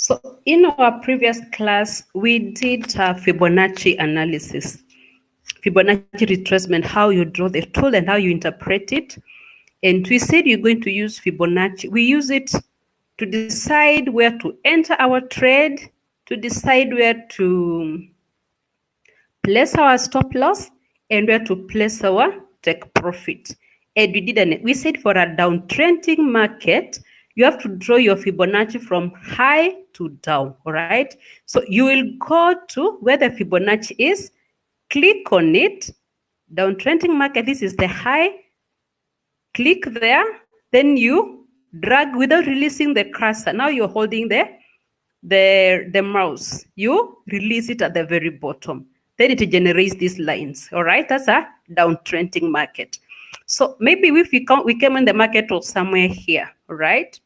So in our previous class, we did Fibonacci analysis, Fibonacci retracement, how you draw the tool and how you interpret it. And we said you're going to use Fibonacci. We use it to decide where to enter our trade, to decide where to place our stop loss, and where to place our take profit. And we said for a downtrending market, you have to draw your Fibonacci from high to down, all right? So you will go to where the Fibonacci is, click on it, downtrending market, this is the high, click there, then you drag without releasing the cursor. Now you're holding the mouse. You release it at the very bottom. Then it generates these lines, all right? That's a downtrending market. So maybe if we came in the market or somewhere here, all right?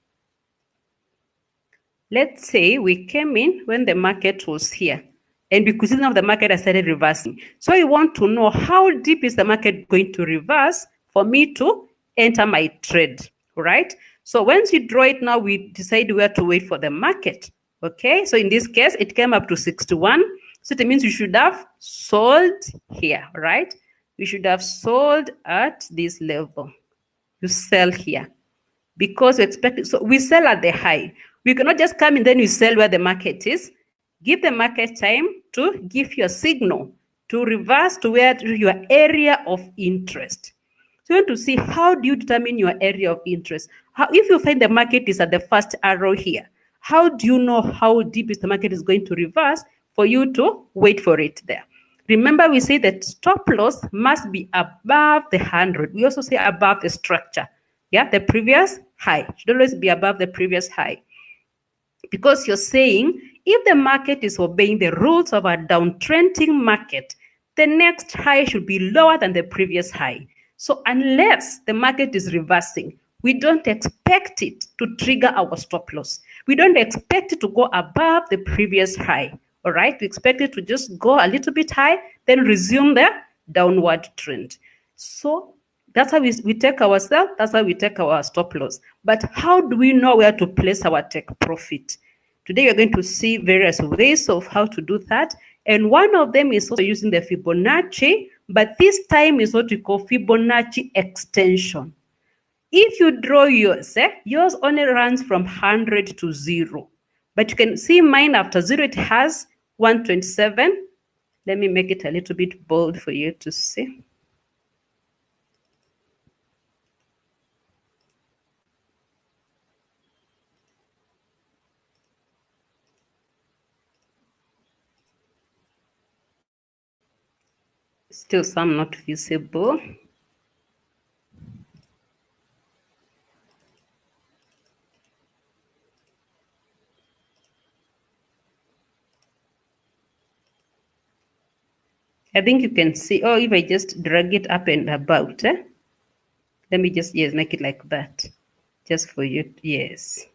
Let's say we came in when the market was here, and because now the market has started reversing. So I want to know how deep is the market going to reverse for me to enter my trade, all right? So once you draw it now, we decide where to wait for the market, okay? So in this case, it came up to 61. So it means you should have sold here, right? You should have sold at this level. You sell here because you expect it. So we sell at the high. We cannot just come in, then you sell where the market is. Give the market time to give you a signal to reverse to where your area of interest. So you want to see how do you determine your area of interest? How, if you find the market is at the first arrow here, how do you know how deep is the market is going to reverse for you to wait for it there? Remember, we say that stop loss must be above the 100. We also say above the structure. Yeah, the previous high should always be above the previous high. Because you're saying if the market is obeying the rules of a downtrending market, the next high should be lower than the previous high. So unless the market is reversing, we don't expect it to trigger our stop loss. We don't expect it to go above the previous high. All right, we expect it to just go a little bit high, then resume the downward trend. So that's how we take ourselves, that's how we take our stop loss. But how do we know where to place our take profit? Today we're going to see various ways of how to do that. And one of them is also using the Fibonacci, but this time is what we call Fibonacci extension. If you draw yours, yours only runs from 100 to 0. But you can see mine after 0, it has 127. Let me make it a little bit bold for you to see. Still some not visible. I think you can see, oh, if I just drag it up and about, let me just, yes, make it like that, just for you, yes.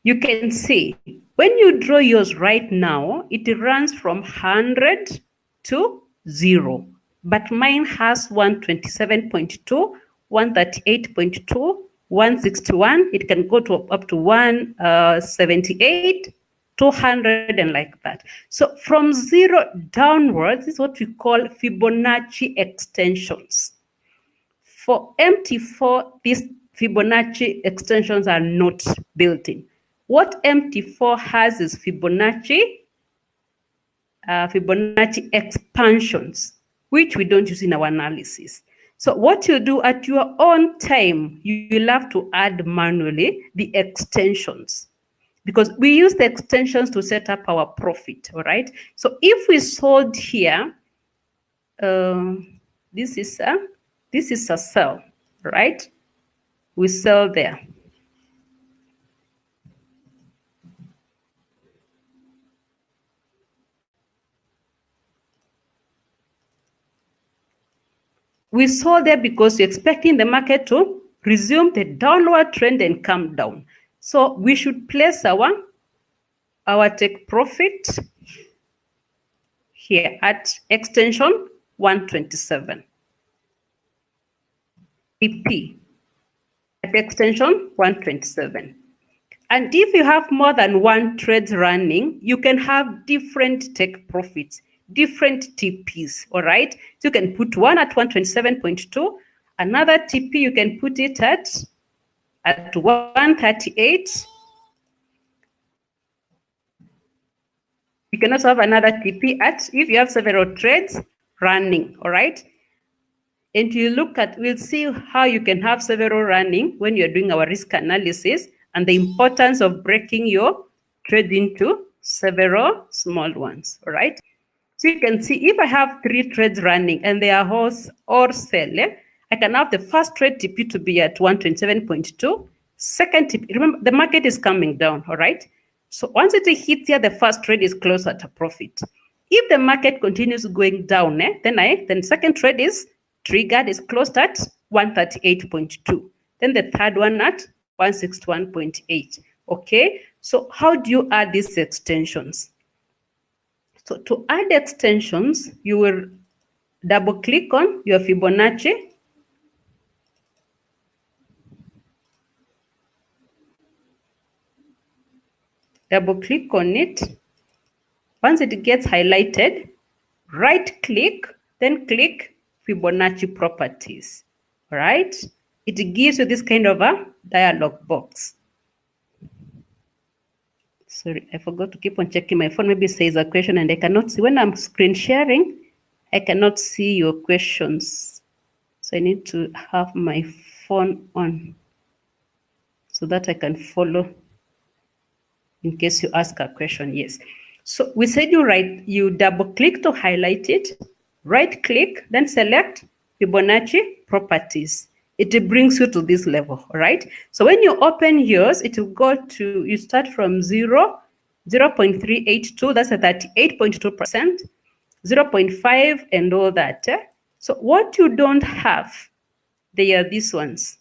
You can see, when you draw yours right now, it runs from 100 to 0, but mine has 127.2, 138.2, 161, it can go to up to 178, 200 and like that. So from 0 downwards is what we call Fibonacci extensions. For MT4, these Fibonacci extensions are not built in. What MT4 has is Fibonacci expansions, which we don't use in our analysis. So what you do at your own time, you will have to add manually the extensions, because we use the extensions to set up our profit, all right? So if we sold here, this is a sell, right? We sell there. We sold there because we're expecting the market to resume the downward trend and come down. So we should place our take profit here at extension 127. EP at extension 127. And if you have more than one trade running, you can have different take profits, different TPs, all right? So you can put one at 127.2, another TP you can put it at 138. You can also have another TP at, if you have several trades running, all right? And you look at, we'll see how you can have several running when you're doing our risk analysis and the importance of breaking your trade into several small ones, all right? So you can see if I have 3 trades running and they are all sell, I can have the first trade TP to be at 127.2, second TP, remember the market is coming down, all right? So once it hits here, the first trade is close at a profit. If the market continues going down, then second trade is triggered, is closed at 138.2. Then the third one at 161.8. Okay, so how do you add these extensions? So to add extensions, you will double click on your Fibonacci. Double click on it. Once it gets highlighted, right click, then click Fibonacci properties. All right, it gives you this kind of a dialog box. Sorry, I forgot to keep on checking my phone. Maybe it says a question and I cannot see. When I'm screen sharing, I cannot see your questions. So I need to have my phone on so that I can follow in case you ask a question. Yes. So we said you double click to highlight it, right click, then select Fibonacci properties. It brings you to this level, all right? So when you open yours, it will go to, you start from 0.382, that's a 38.2%, 0.5 and all that. So what you don't have, they are these ones.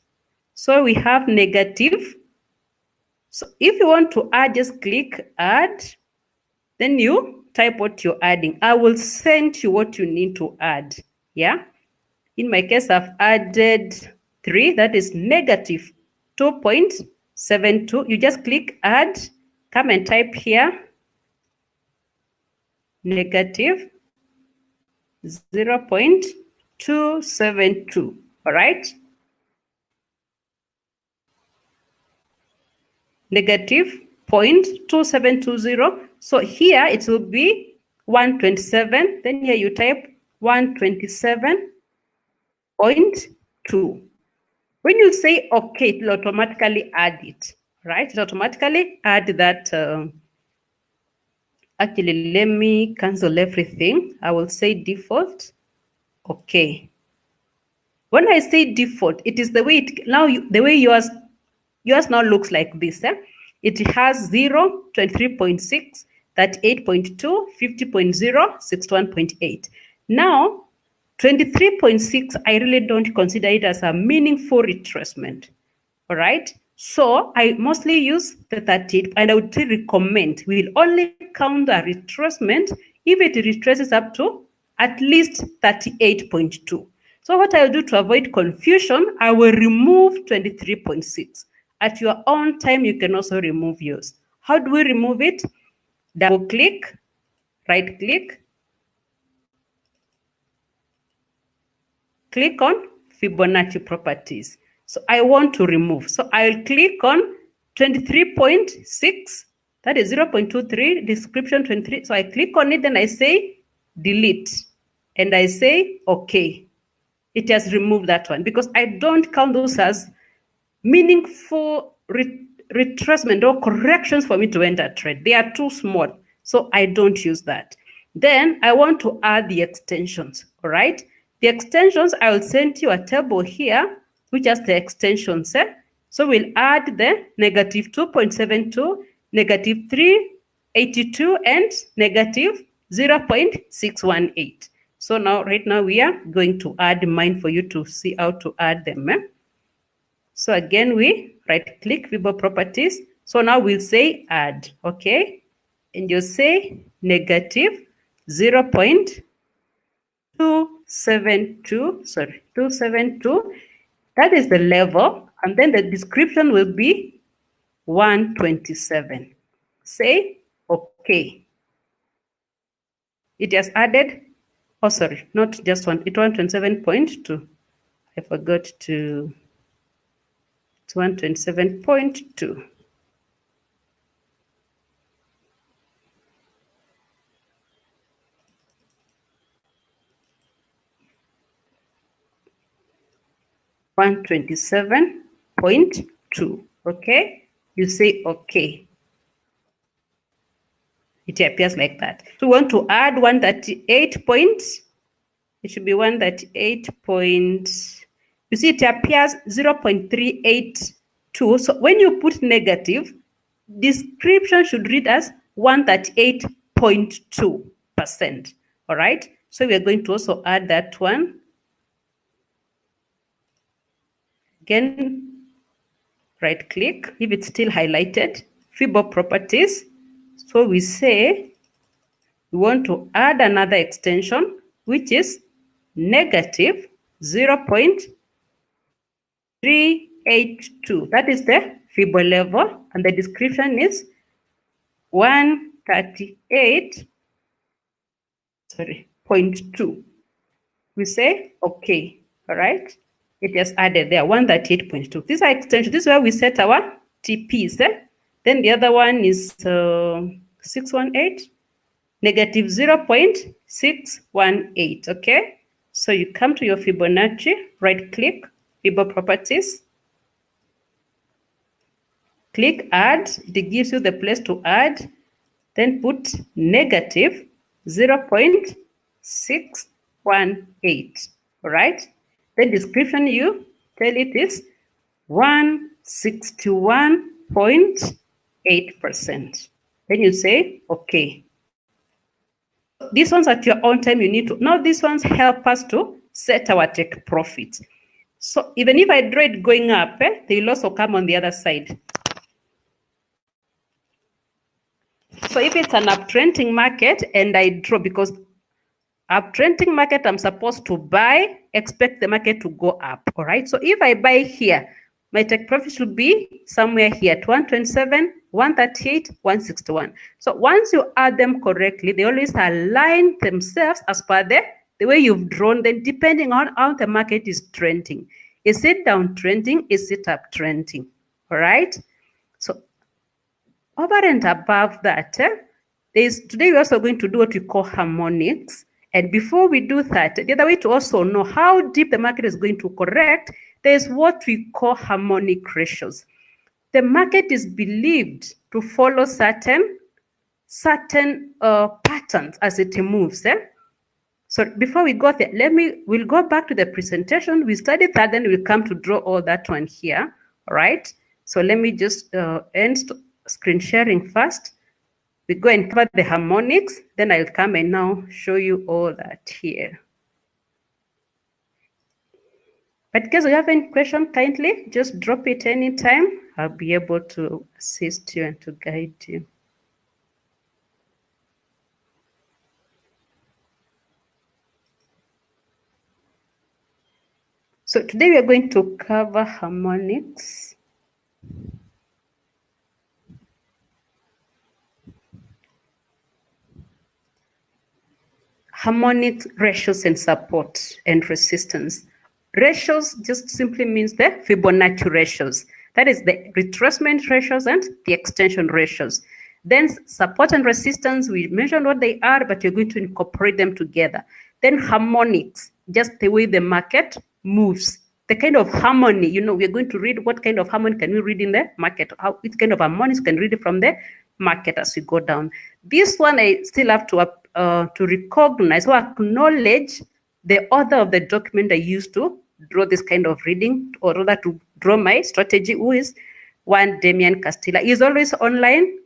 So we have negative. So if you want to add, just click add, then you type what you're adding. I will send you what you need to add, yeah? In my case, I've added 3, that is negative 2.72. You just click add, come and type here, negative 0.272, all right? Negative 0.2720. So here it will be 127. Then here you type 127.2. When you say okay, it will automatically add it, right? It automatically add that. Actually, let me cancel everything. I will say default. Okay. When I say default, it is the way it now. The way yours now looks like this. It has 0, 23.6, 38.2, 50.0, 61.8. Now, 23.6, I really don't consider it as a meaningful retracement. All right. So I mostly use the 38, and I would recommend we will only count a retracement if it retraces up to at least 38.2. So what I'll do to avoid confusion, I will remove 23.6. At your own time, you can also remove yours. How do we remove it? Double click, right click, click on Fibonacci properties. So I want to remove. So I'll click on 23.6, that is 0.23, description 23. So I click on it, then I say delete, and I say okay. It has removed that one because I don't count those as meaningful retracement or corrections for me to enter trade. They are too small, so I don't use that. Then I want to add the extensions, all right? The extensions, I will send you a table here, which has the extensions. So we'll add the negative 2.72, negative 382, and negative 0.618. So now, right now, we are going to add mine for you to see how to add them. So again, we right-click Fibo properties. So now we'll say add, okay? And you'll say negative 272. That is the level. And then the description will be 127. Say okay. It has added, oh sorry, not just one, it 127.2. I forgot to, it's 127.2. $127.2. Okay, you say okay. It appears like that. So we want to add 138 points. It should be 138 points. You see, it appears 0.382. So when you put negative, description should read as 138.2%. All right. So we are going to also add that one. Again, right click if it's still highlighted, FIBO properties. So we say we want to add another extension, which is negative 0.382. That is the FIBO level, and the description is 138.2. We say okay. All right. It has added there 138.2. These are extensions. This is where we set our TPs. Then the other one is 618, negative 0.618. Okay. So you come to your Fibonacci, right click, FIBO properties. Click add. It gives you the place to add. Then put negative 0.618. All right. The description you tell it is 161.8%. Then you say, okay. These ones at your own time, you need to, now these ones help us to set our take profit. So even if I draw it going up, they will also come on the other side. So if it's an uptrending market and I draw, because uptrending market, I'm supposed to buy, expect the market to go up. All right. So if I buy here, my take profit should be somewhere here at 127, 138, 161. So once you add them correctly, they always align themselves as per the way you've drawn them, depending on how the market is trending. Is it downtrending? Is it uptrending? All right. So over and above that, today we're also going to do what we call harmonics. And before we do that, the other way to also know how deep the market is going to correct, there's what we call harmonic ratios. The market is believed to follow certain patterns as it moves. So before we go there, we'll go back to the presentation. We studied that, then we'll come to draw all that one here. All right. So let me just end screen sharing first. We go and cover the harmonics, then I'll come and now show you all that here. But in case you have any question, kindly just drop it anytime. I'll be able to assist you and to guide you. So today we are going to cover harmonics. Harmonic ratios and support and resistance. Ratios just simply means the Fibonacci ratios. That is the retracement ratios and the extension ratios. Then support and resistance, we mentioned what they are, but you're going to incorporate them together. Then harmonics, just the way the market moves. The kind of harmony, you know, we're going to read what kind of harmony can we read in the market, which kind of harmonies can read it from the market as we go down. This one I still have to recognize or acknowledge the author of the document I used to draw this kind of reading, or rather to draw my strategy, who is one Damian Castilla. He's always online,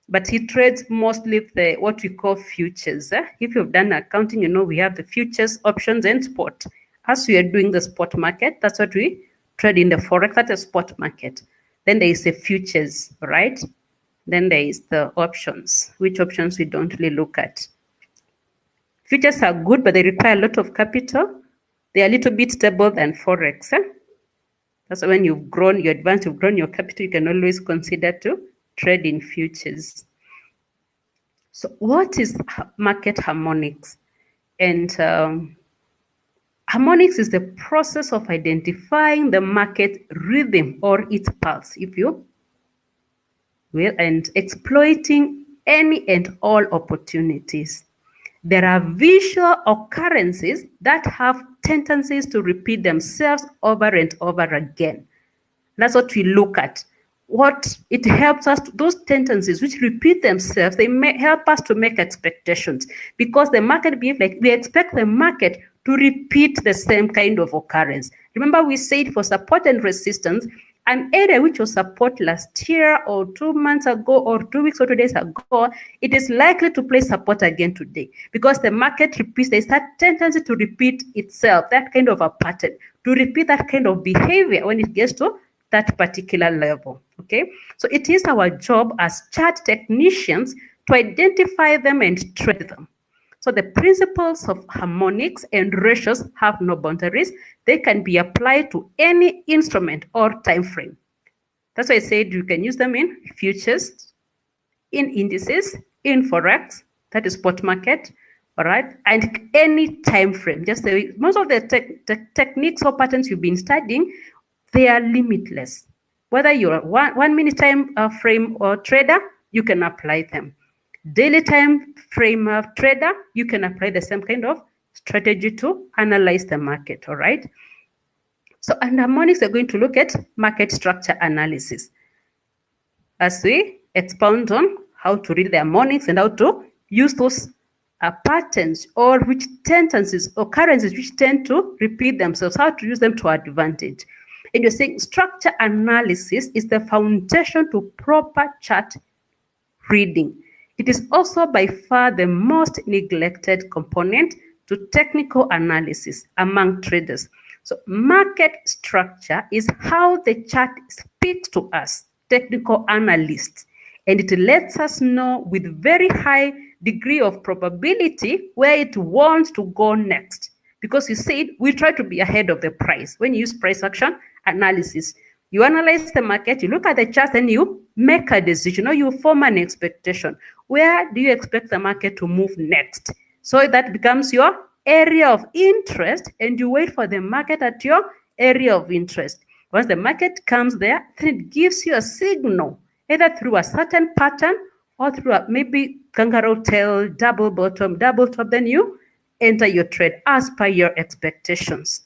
but he trades mostly the what we call futures. If you've done accounting, you know we have the futures, options, and spot. As we are doing the spot market, that's what we trade in the forex, that's a spot market. Then there is the futures, right? Then there is the options, which options we don't really look at. Futures are good, but they require a lot of capital. They are a little bit stable than forex. That's when you've grown, you've grown your capital, you can always consider to trade in futures. So what is market harmonics? And harmonics is the process of identifying the market rhythm or its pulse, if you will, and exploiting any and all opportunities. There are visual occurrences that have tendencies to repeat themselves over and over again. That's what we look at. What it helps us, those tendencies which repeat themselves, they may help us to make expectations, because the market behaves like we expect the market to repeat the same kind of occurrence. Remember, we said for support and resistance, an area which was support last year or 2 months ago or 2 weeks or 2 days ago, it is likely to play support again today, because the market repeats. There's that tendency to repeat itself, that kind of a pattern, to repeat that kind of behavior when it gets to that particular level. Okay, so it is our job as chart technicians to identify them and trade them. So the principles of harmonics and ratios have no boundaries. They can be applied to any instrument or time frame. That's why I said you can use them in futures, in indices, in forex, that is spot market, all right, and any time frame. Just most of the techniques or patterns you've been studying, they are limitless. Whether you're a 1 minute time frame or trader, you can apply them. Daily time frame trader, you can apply the same kind of strategy to analyze the market, all right? So under harmonics, we're going to look at market structure analysis as we expound on how to read the harmonics and how to use those patterns or which tendencies or occurrences which tend to repeat themselves, how to use them to our advantage. And you're saying structure analysis is the foundation to proper chart reading. It is also by far the most neglected component to technical analysis among traders. So market structure is how the chart speaks to us, technical analysts, and it lets us know with very high degree of probability where it wants to go next. Because you said we try to be ahead of the price. When you use price action analysis, you analyze the market, you look at the chart, and you make a decision, or you form an expectation. Where do you expect the market to move next? So that becomes your area of interest, and you wait for the market at your area of interest. Once the market comes there, then it gives you a signal, either through a certain pattern or through a maybe kangaroo tail, double bottom, double top, then you enter your trade as per your expectations.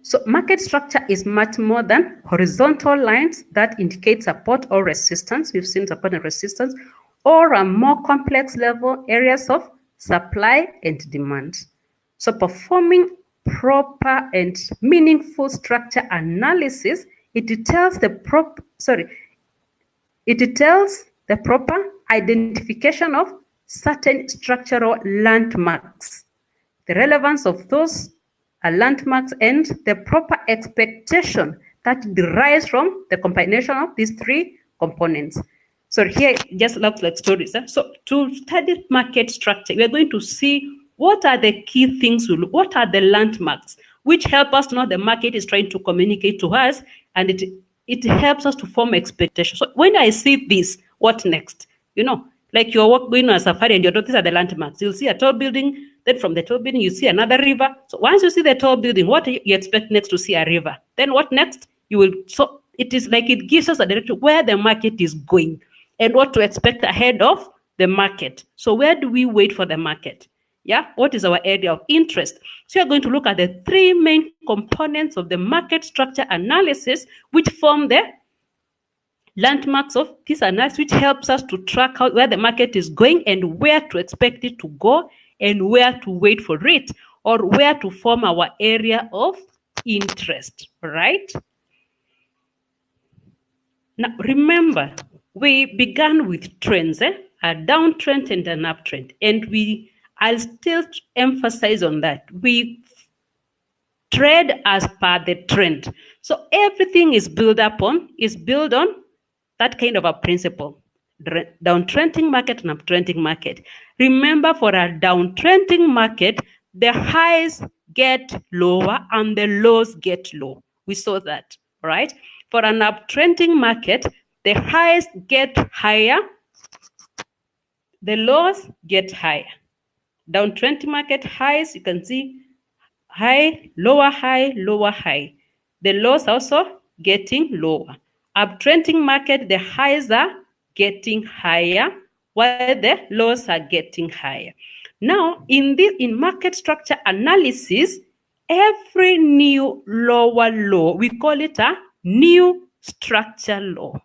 So market structure is much more than horizontal lines that indicate support or resistance. We've seen support and resistance, or a more complex level areas of supply and demand. So performing proper and meaningful structure analysis, it details the proper identification of certain structural landmarks, the relevance of those landmarks, and the proper expectation that derives from the combination of these three components. So here, just looks like stories. So to study market structure, we are going to see what are the key things, what are the landmarks, which help us to know the market is trying to communicate to us, and it helps us to form expectations. So when I see this, what next? You know, like you're going on a safari and these are the landmarks. You'll see a tall building, then from the tall building, you see another river. So once you see the tall building, what do you expect next to see? A river. Then what next? You will, so it is like it gives us a direction where the market is going and what to expect ahead of the market. So where do we wait for the market? Yeah, what is our area of interest? So you're going to look at the three main components of the market structure analysis, which form the landmarks of this analysis, which helps us to track out where the market is going and where to expect it to go and where to wait for it, or where to form our area of interest, right? Now, remember, we began with trends, a downtrend and an uptrend, and I'll still emphasize on that. We trade as per the trend. So everything is built on that kind of a principle. downtrending market and uptrending market. Remember, for a downtrending market, the highs get lower and the lows get low. We saw that, right? For an uptrending market, the highs get higher, the lows get higher. Downtrending market highs, you can see high, lower high, lower high. The lows also getting lower. Uptrending market, the highs are getting higher, while the lows are getting higher. Now, in market structure analysis, every new lower low, we call it a new structure low.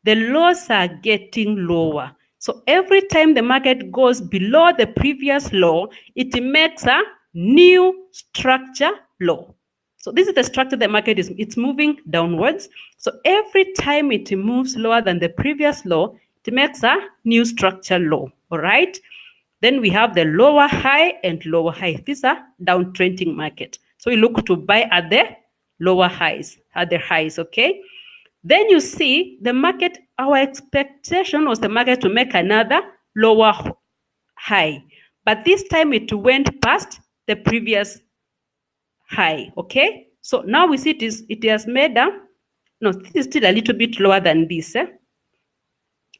The lows are getting lower. So every time the market goes below the previous low, it makes a new structure low. So this is the structure the market is, it's moving downwards. So every time it moves lower than the previous low, it makes a new structure low, all right? Then we have the lower high and lower high. These are downtrending market. So we look to buy at the lower highs, okay? Then you see the market, our expectation was the market to make another lower high. But this time it went past the previous high, okay? So now we see it has made this is still a little bit lower than this.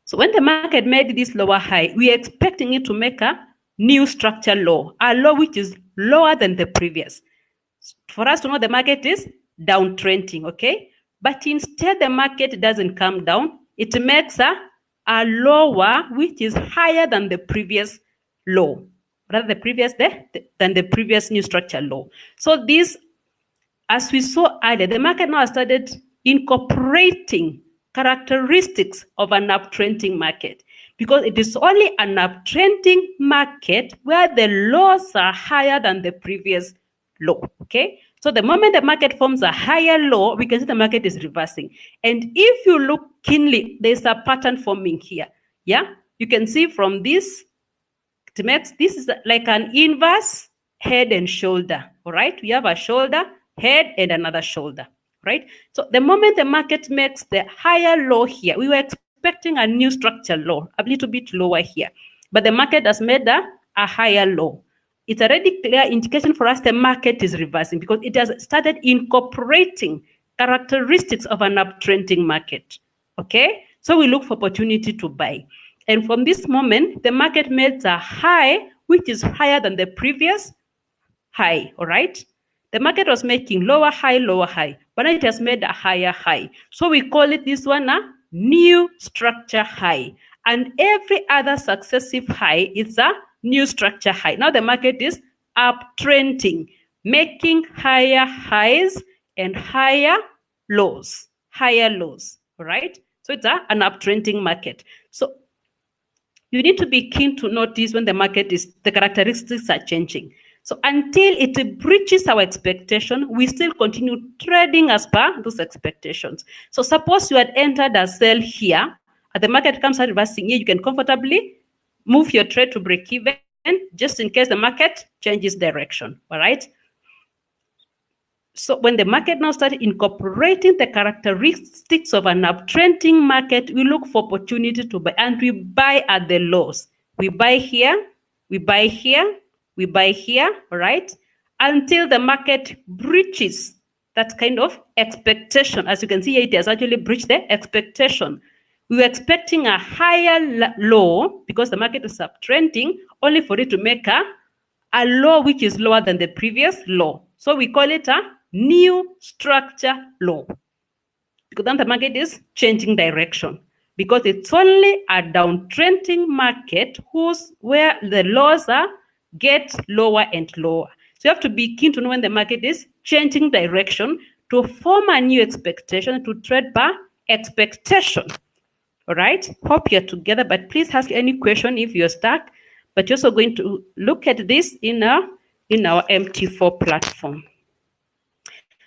So when the market made this lower high, we are expecting it to make a new structure low, a low which is lower than the previous. For us to know the market is downtrending, okay? But instead, the market doesn't come down. It makes a lower which is higher than the previous low, rather than the previous new structure low. So this, as we saw earlier, the market now started incorporating characteristics of an uptrending market, because it is only an uptrending market where the lows are higher than the previous low, okay? So the moment the market forms a higher low, we can see the market is reversing. And if you look keenly, there's a pattern forming here. Yeah, you can see from this, this is like an inverse head and shoulder. All right, we have a shoulder, head, and another shoulder. Right. So the moment the market makes the higher low here, we were expecting a new structure low, a little bit lower here, but the market has made a higher low. It's already clear indication for us the market is reversing, because it has started incorporating characteristics of an uptrending market. Okay, so we look for opportunity to buy. And from this moment, the market made a high which is higher than the previous high. All right, the market was making lower high, but now it has made a higher high. So we call it this one a new structure high. And every other successive high is a new structure high. Now the market is uptrending, making higher highs and higher lows, all right? So it's an uptrending market. So you need to be keen to notice when the market the characteristics are changing. So until it breaches our expectation, we still continue trading as per those expectations. So suppose you had entered a sell here, and the market comes out reversing here, you can comfortably move your trade to break even, just in case the market changes direction, all right? So when the market now started incorporating the characteristics of an uptrending market, we look for opportunity to buy, and we buy at the lows. We buy here, we buy here, we buy here, all right? Until the market breaches that kind of expectation. As you can see here, it has actually breached the expectation. We were expecting a higher low because the market is uptrending, only for it to make a low which is lower than the previous low. So we call it a new structure low, because then the market is changing direction, because it's only a downtrending market where the lows get lower and lower. So you have to be keen to know when the market is changing direction to form a new expectation, to trade by expectation. All right, hope you're together, but please ask any question if you're stuck. But you're also going to look at this in our MT4 platform.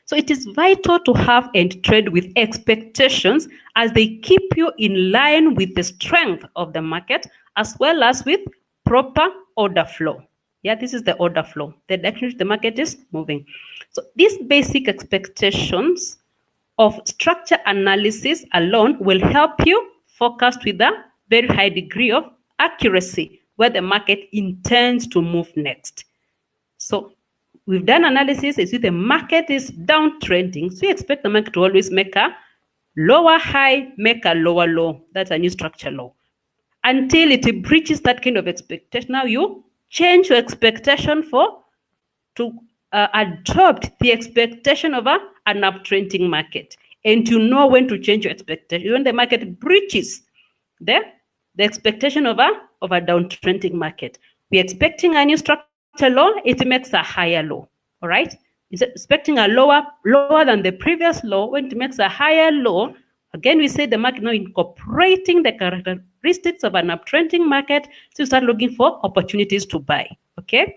So it is vital to have and trade with expectations, as they keep you in line with the strength of the market, as well as with proper order flow. Yeah, this is the order flow, the direction the market is moving. So these basic expectations of structure analysis alone will help you forecast with a very high degree of accuracy where the market intends to move next. So we've done analysis. If the market is downtrending, so you expect the market to always make a lower high, make a lower low. That's a new structure law. Until it breaches that kind of expectation. Now you change your expectation to adopt the expectation of an uptrending market. And you know when to change your expectation. When the market breaches the expectation of a downtrending market. We're expecting a new structure low, it makes a higher low. All right? It's expecting a lower than the previous low. When it makes a higher low, again, we say the market now incorporating the characteristics of an uptrending market to start looking for opportunities to buy. Okay?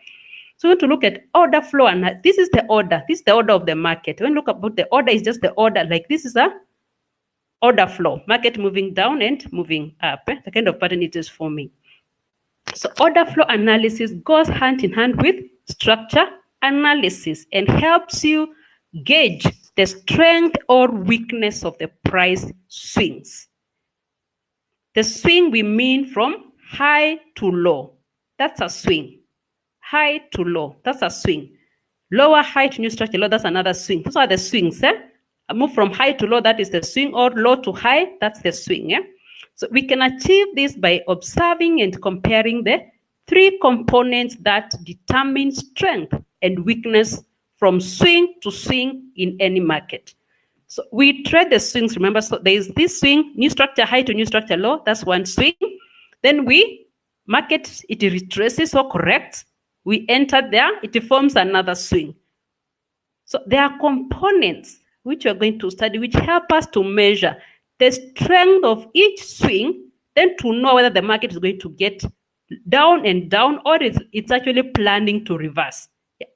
So we want to look at order flow, and this is the order. This is the order of the market. When you look about the order, is just the order. Like this is a order flow. Market moving down and moving up. The kind of pattern it is forming. So order flow analysis goes hand in hand with structure analysis and helps you gauge the strength or weakness of the price swings. The swing we mean from high to low. That's a swing. High to low. That's a swing. Lower high to new structure low. That's another swing. Those are the swings. I move from high to low. That is the swing, or low to high. That's the swing. So we can achieve this by observing and comparing the three components that determine strength and weakness from swing to swing in any market. So we trade the swings, remember, so there is this swing, new structure high to new structure low, that's one swing. Then we market, it retraces or corrects. We enter there, it forms another swing. So there are components which we're going to study which help us to measure the strength of each swing, then to know whether the market is going to get down and down or it's actually planning to reverse.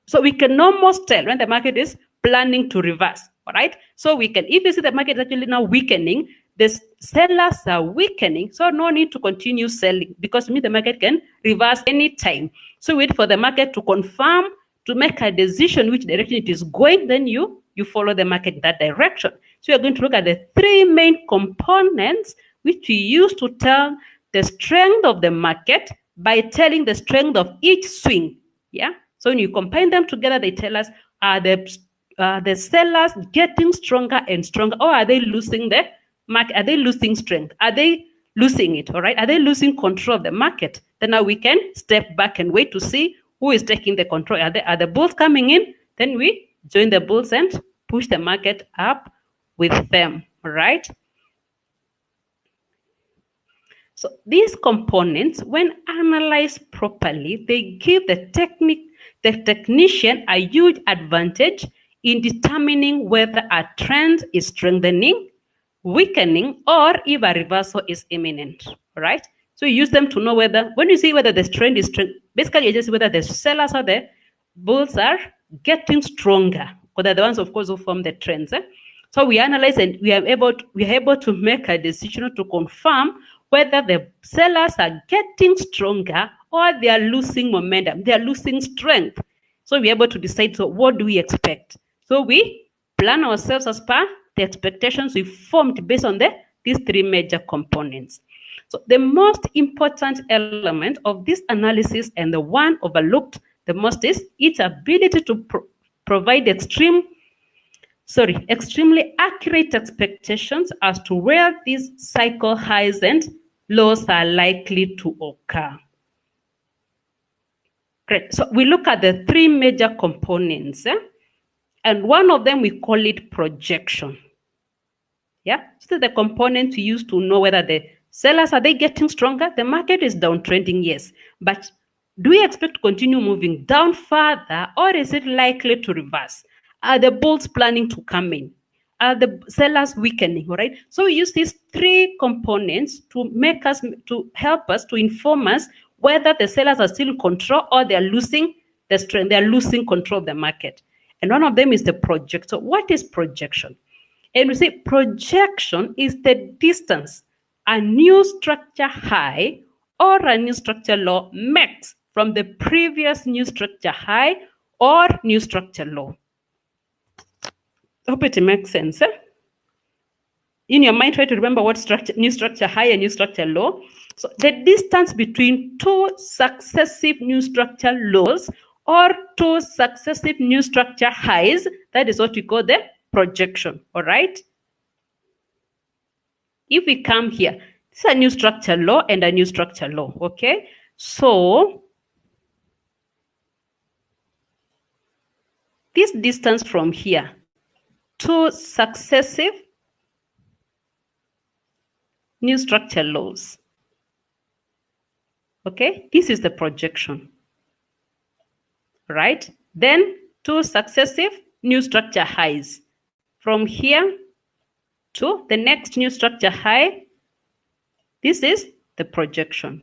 So we can almost tell when the market is planning to reverse, all right? So we can, if you see the market is actually now weakening, the sellers are weakening, so no need to continue selling because the market can reverse anytime. So wait for the market to confirm, to make a decision which direction it is going, then you follow the market in that direction. So we are going to look at the three main components which we use to tell the strength of the market by telling the strength of each swing. Yeah. So when you combine them together, they tell us, are the sellers getting stronger and stronger, or are they losing the market? Are they losing strength? Are they losing it? All right. Are they losing control of the market? Then now we can step back and wait to see who is taking the control. Are the bulls coming in? Then we join the bulls and push the market up with them. All right. So these components, when analyzed properly, they give the technician a huge advantage in determining whether a trend is strengthening, weakening, or if a reversal is imminent. All right. So you use them to know whether, when you see whether the trend is basically you just see whether the sellers or the bulls are getting stronger, because they're the ones, of course, who form the trends. So we analyze and we are able to make a decision to confirm whether the sellers are getting stronger or they are losing momentum, they are losing strength. So we're able to decide, so what do we expect? So we plan ourselves as per the expectations we formed based on these three major components. So the most important element of this analysis, and the one overlooked the most, is its ability to provide extremely accurate expectations as to where these cycle highs and lows are likely to occur. Great. So we look at the three major components, and one of them we call it projection. Yeah, so the component we use to know whether the sellers, are they getting stronger? The market is downtrending, yes, but do we expect to continue moving down further, or is it likely to reverse? Are the bulls planning to come in? Are the sellers weakening? All right. So we use these three components to help us to inform us whether the sellers are still in control or they are losing the strength, they are losing control of the market. And one of them is the projection. So what is projection? And we say projection is the distance a new structure high or a new structure low makes from the previous new structure high or new structure low. I hope it makes sense. in your mind, try to remember what new structure high and new structure low. So the distance between two successive new structure lows or two successive new structure highs, that is what we call the projection, all right? If we come here, this is a new structure low and a new structure low, okay? So this distance from here, two successive new structure lows, okay? This is the projection, right? Then two successive new structure highs. From here to the next new structure high, this is the projection,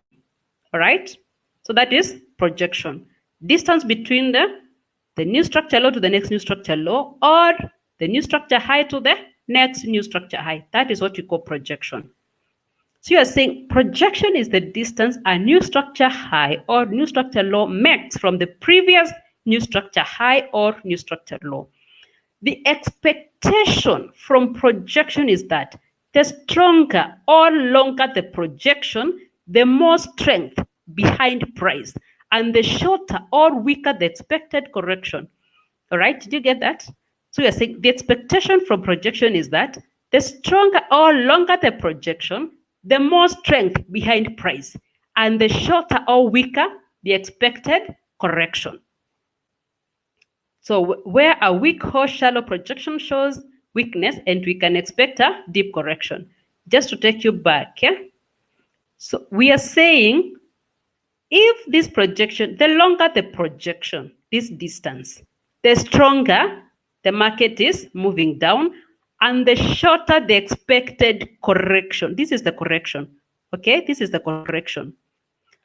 all right? So that is projection. Distance between the new structure low to the next new structure low, or the new structure high to the next new structure high. That is what we call projection. So you are saying projection is the distance a new structure high or new structure low makes from the previous new structure high or new structure low. The expectation from projection is that the stronger or longer the projection, the more strength behind price, and the shorter or weaker the expected correction. All right, did you get that? So you're saying the expectation from projection is that the stronger or longer the projection, the more strength behind price, and the shorter or weaker the expected correction. So where a weak or shallow projection shows weakness, and we can expect a deep correction. Just to take you back, yeah? So we are saying if this projection, the longer the projection, this distance, the stronger the market is moving down, and the shorter the expected correction. This is the correction, okay? This is the correction.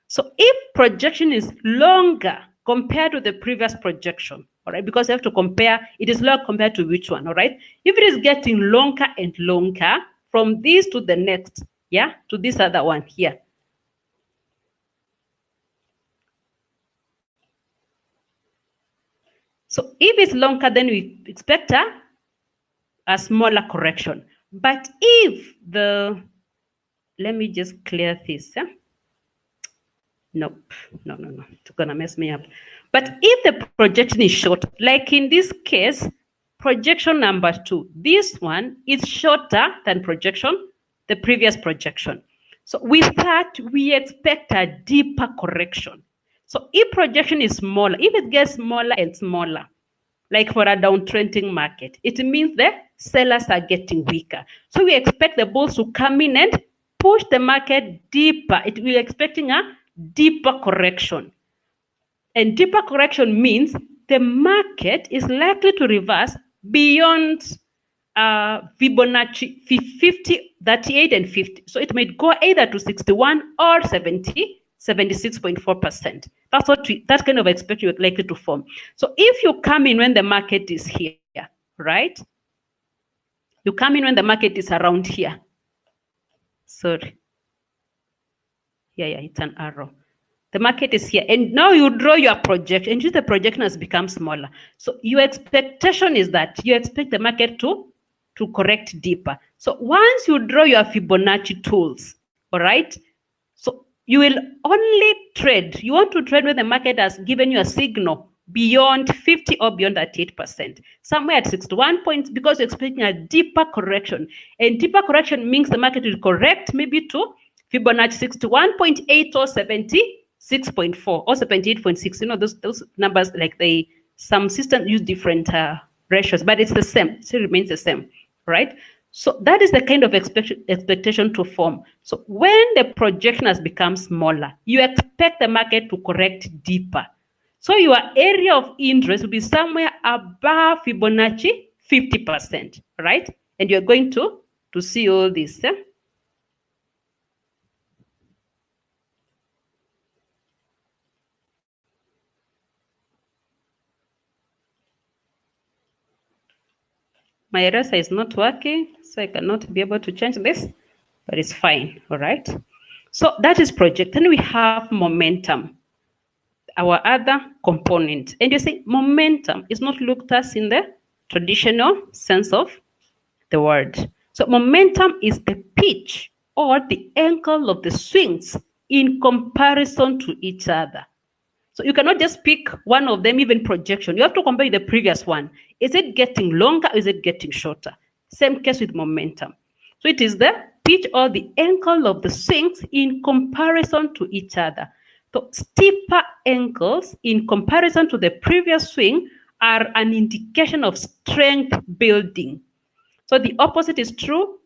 So if projection is longer compared to the previous projection, all right, because you have to compare, it is longer compared to which one, all right? If it is getting longer and longer from this to the next, yeah, to this other one here. So if it's longer, then we expect a smaller correction. But if the, let me just clear this, yeah? Nope, no, it's gonna mess me up. But if the projection is short, like in this case, projection number 2, this one is shorter than projection, the previous projection. So with that, we expect a deeper correction. So if projection is smaller, if it gets smaller and smaller, like for a downtrending market, it means the sellers are getting weaker. So we expect the bulls to come in and push the market deeper. We're expecting a deeper correction. And deeper correction means the market is likely to reverse beyond Fibonacci 50, 38, and 50. So it might go either to 61 or 70, 76.4%. That's what that kind of expectation you're likely to form. So if you come in when the market is here, right? You come in when the market is around here. Sorry. Yeah, it's an arrow. The market is here, and now you draw your projection, and the projection has become smaller. So your expectation is that you expect the market to correct deeper. So once you draw your Fibonacci tools, all right, so you will only trade. You want to trade when the market has given you a signal beyond 50 or beyond 38%, somewhere at 61 points, because you're expecting a deeper correction. And deeper correction means the market will correct maybe to Fibonacci 61.8 or 76.4 or 78.6. You know, those numbers, like some systems use different ratios, but it's the same. It still remains the same, right? So that is the kind of expectation to form. So when the projection has become smaller, you expect the market to correct deeper. So your area of interest will be somewhere above Fibonacci 50%, right? And you're going to see all this. My eraser is not working, so I cannot be able to change this, but it's fine, all right? So that is project. Then we have momentum, our other component. And you see, momentum is not looked at in the traditional sense of the word. So momentum is the pitch or the angle of the swings in comparison to each other. So you cannot just pick one of them, even projection. You have to compare the previous one. Is it getting longer or is it getting shorter? Same case with momentum. So it is the pitch or the angle of the swings in comparison to each other. So steeper angles in comparison to the previous swing are an indication of strength building. So the opposite is true.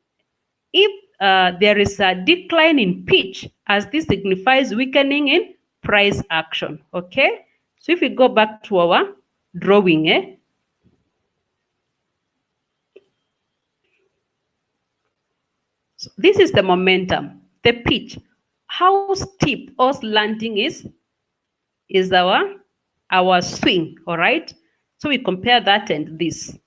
If there is a decline in pitch, as this signifies weakening in price action, okay? So if we go back to our drawing, so this is the momentum, the pitch. How steep or slanting is our swing, all right? So we compare that and this.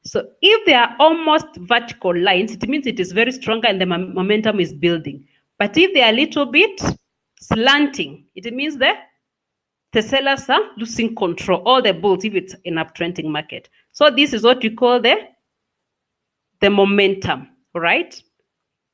So if they are almost vertical lines, it means it is very strong and the momentum is building. But if they are a little bit slanting, it means the sellers are losing control, all the bulls, if it's an uptrending market. So this is what we call the momentum, right?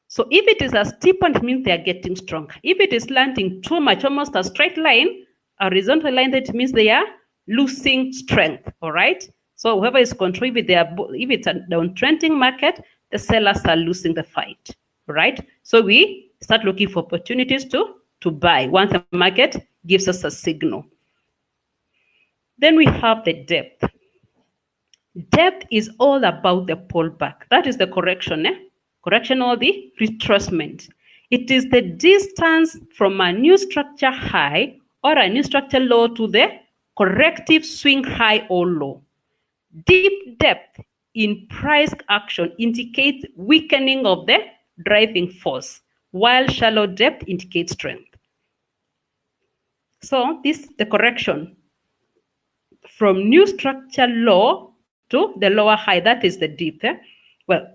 So if it is a steep one, it means they are getting stronger. If it is slanting too much, almost a straight line, a horizontal line, that means they are losing strength, all right? So whoever is controlling, if it's a downtrending market, the sellers are losing the fight, right? So we start looking for opportunities to buy once the market gives us a signal. Then we have the depth. Depth is all about the pullback. That is the correction, correction or the retracement. It is the distance from a new structure high or a new structure low to the corrective swing high or low. Deep depth in price action indicates weakening of the driving force, while shallow depth indicates strength. So this is the correction from new structure low to the lower high. That is the deep. Well,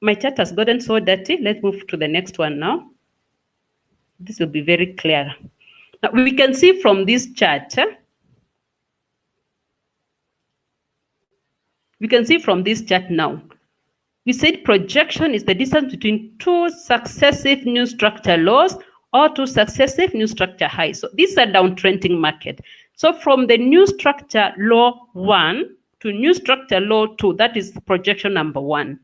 my chart has gotten so dirty. Let's move to the next one now. This will be very clear. Now we can see from this chart, we can see from this chart now, we said projection is the distance between two successive new structure lows or two successive new structure highs. So this is a downtrending market. So from the new structure low 1 to new structure low 2, that is projection number 1.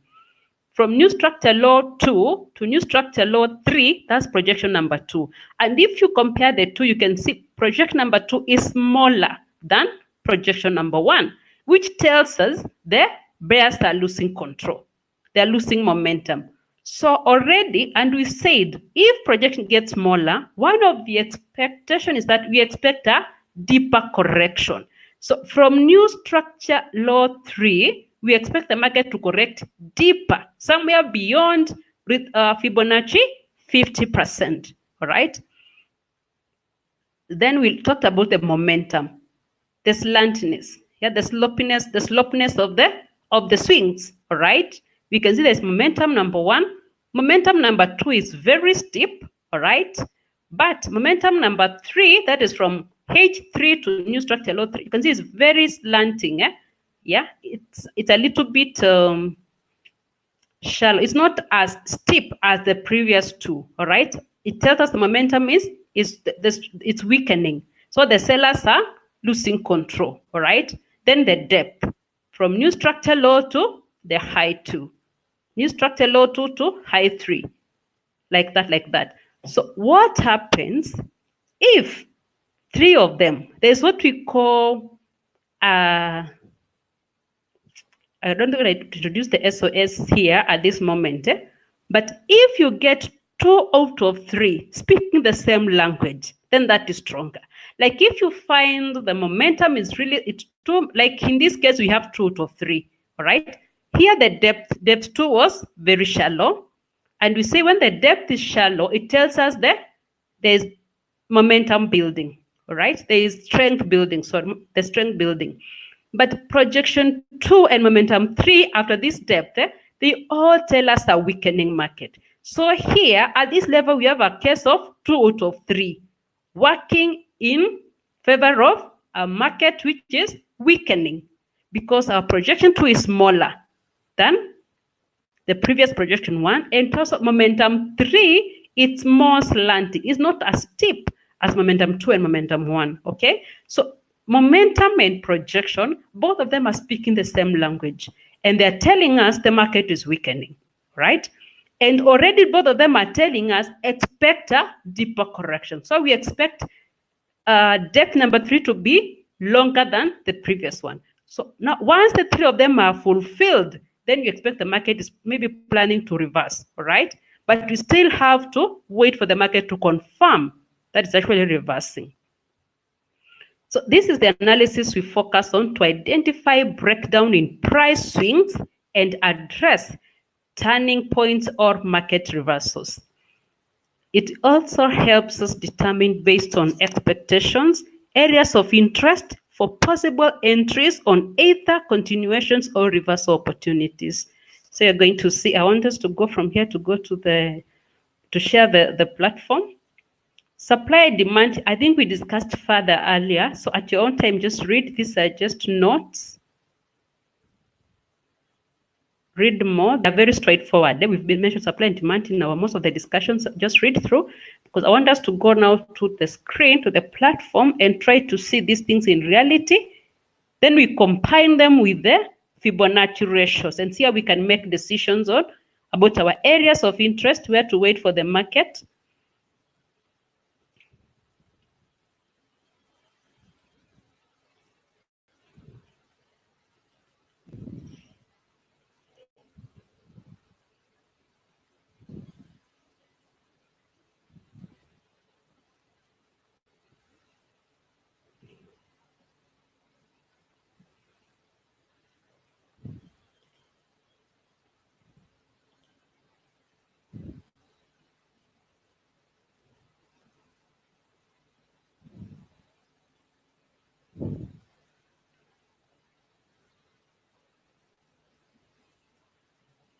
From new structure low 2 to new structure low 3, that's projection number 2. And if you compare the two, you can see projection number 2 is smaller than projection number 1, which tells us the bears are losing control. They're losing momentum. So already, and we said, if projection gets smaller, one of the expectation is that we expect a deeper correction. So from new structure low 3, we expect the market to correct deeper, somewhere beyond Fibonacci 50%, all right? Then we talked about the momentum, the slantiness, the slopeness of the swings, all right? We can see there's momentum number 1. Momentum number 2 is very steep, all right? But momentum number 3, that is from H3 to new structure low 3, you can see it's very slanting. Yeah, it's a little bit shallow. It's not as steep as the previous two, all right? It tells us the momentum it's weakening. So the sellers are losing control, all right? Then the depth, from new structure low to the high 2. New structure low 2 to high 3, like that. So what happens if 3 of them, there's what we call, I don't think I introduce the SOS here at this moment, but if you get 2 out of 3 speaking the same language, then that is stronger. Like if you find the momentum is really, it's 2, like in this case, we have 2 out of 3, all right? Here the depth 2 was very shallow. And we say when the depth is shallow, it tells us that there's momentum building, all right? There is strength building, so the strength building. But projection 2 and momentum 3 after this depth, they all tell us a weakening market. So here at this level, we have a case of 2 out of 3 working in favor of a market which is weakening because our projection 2 is smaller than the previous projection 1, and also momentum 3, it's more slanting. It's not as steep as momentum 2 and momentum 1, okay? So momentum and projection, both of them are speaking the same language, and they're telling us the market is weakening, right? And already both of them are telling us expect a deeper correction. So we expect depth number 3 to be longer than the previous one. So now once the 3 of them are fulfilled, then you expect the market is maybe planning to reverse, all right? But we still have to wait for the market to confirm that it's actually reversing. So this is the analysis we focus on to identify breakdown in price swings and address turning points or market reversals. It also helps us determine, based on expectations, areas of interest for possible entries on either continuations or reversal opportunities. So you're going to see, I want us to go from here to go to share the platform. Supply and demand, I think we discussed further earlier. So at your own time, just read. These are just notes. Read more. They're very straightforward. Then we've been mentioned supply and demand in most of the discussions. Just read through, because I want us to go now to the screen, to the platform, and try to see these things in reality. Then we combine them with the Fibonacci ratios and see how we can make decisions on about our areas of interest, where to wait for the market.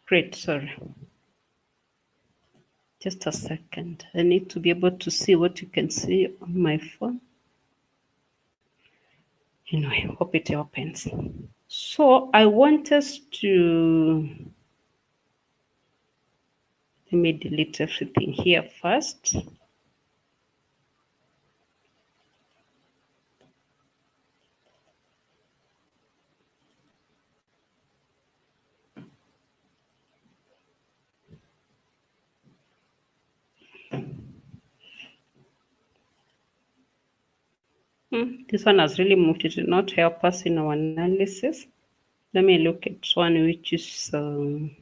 Great, sorry. Just a second. I need to be able to see what you can see on my phone. Anyway, hope it opens. So I want us to, let me delete everything here first. This one has really moved. It did not help us in our analysis. Let me look at one which is and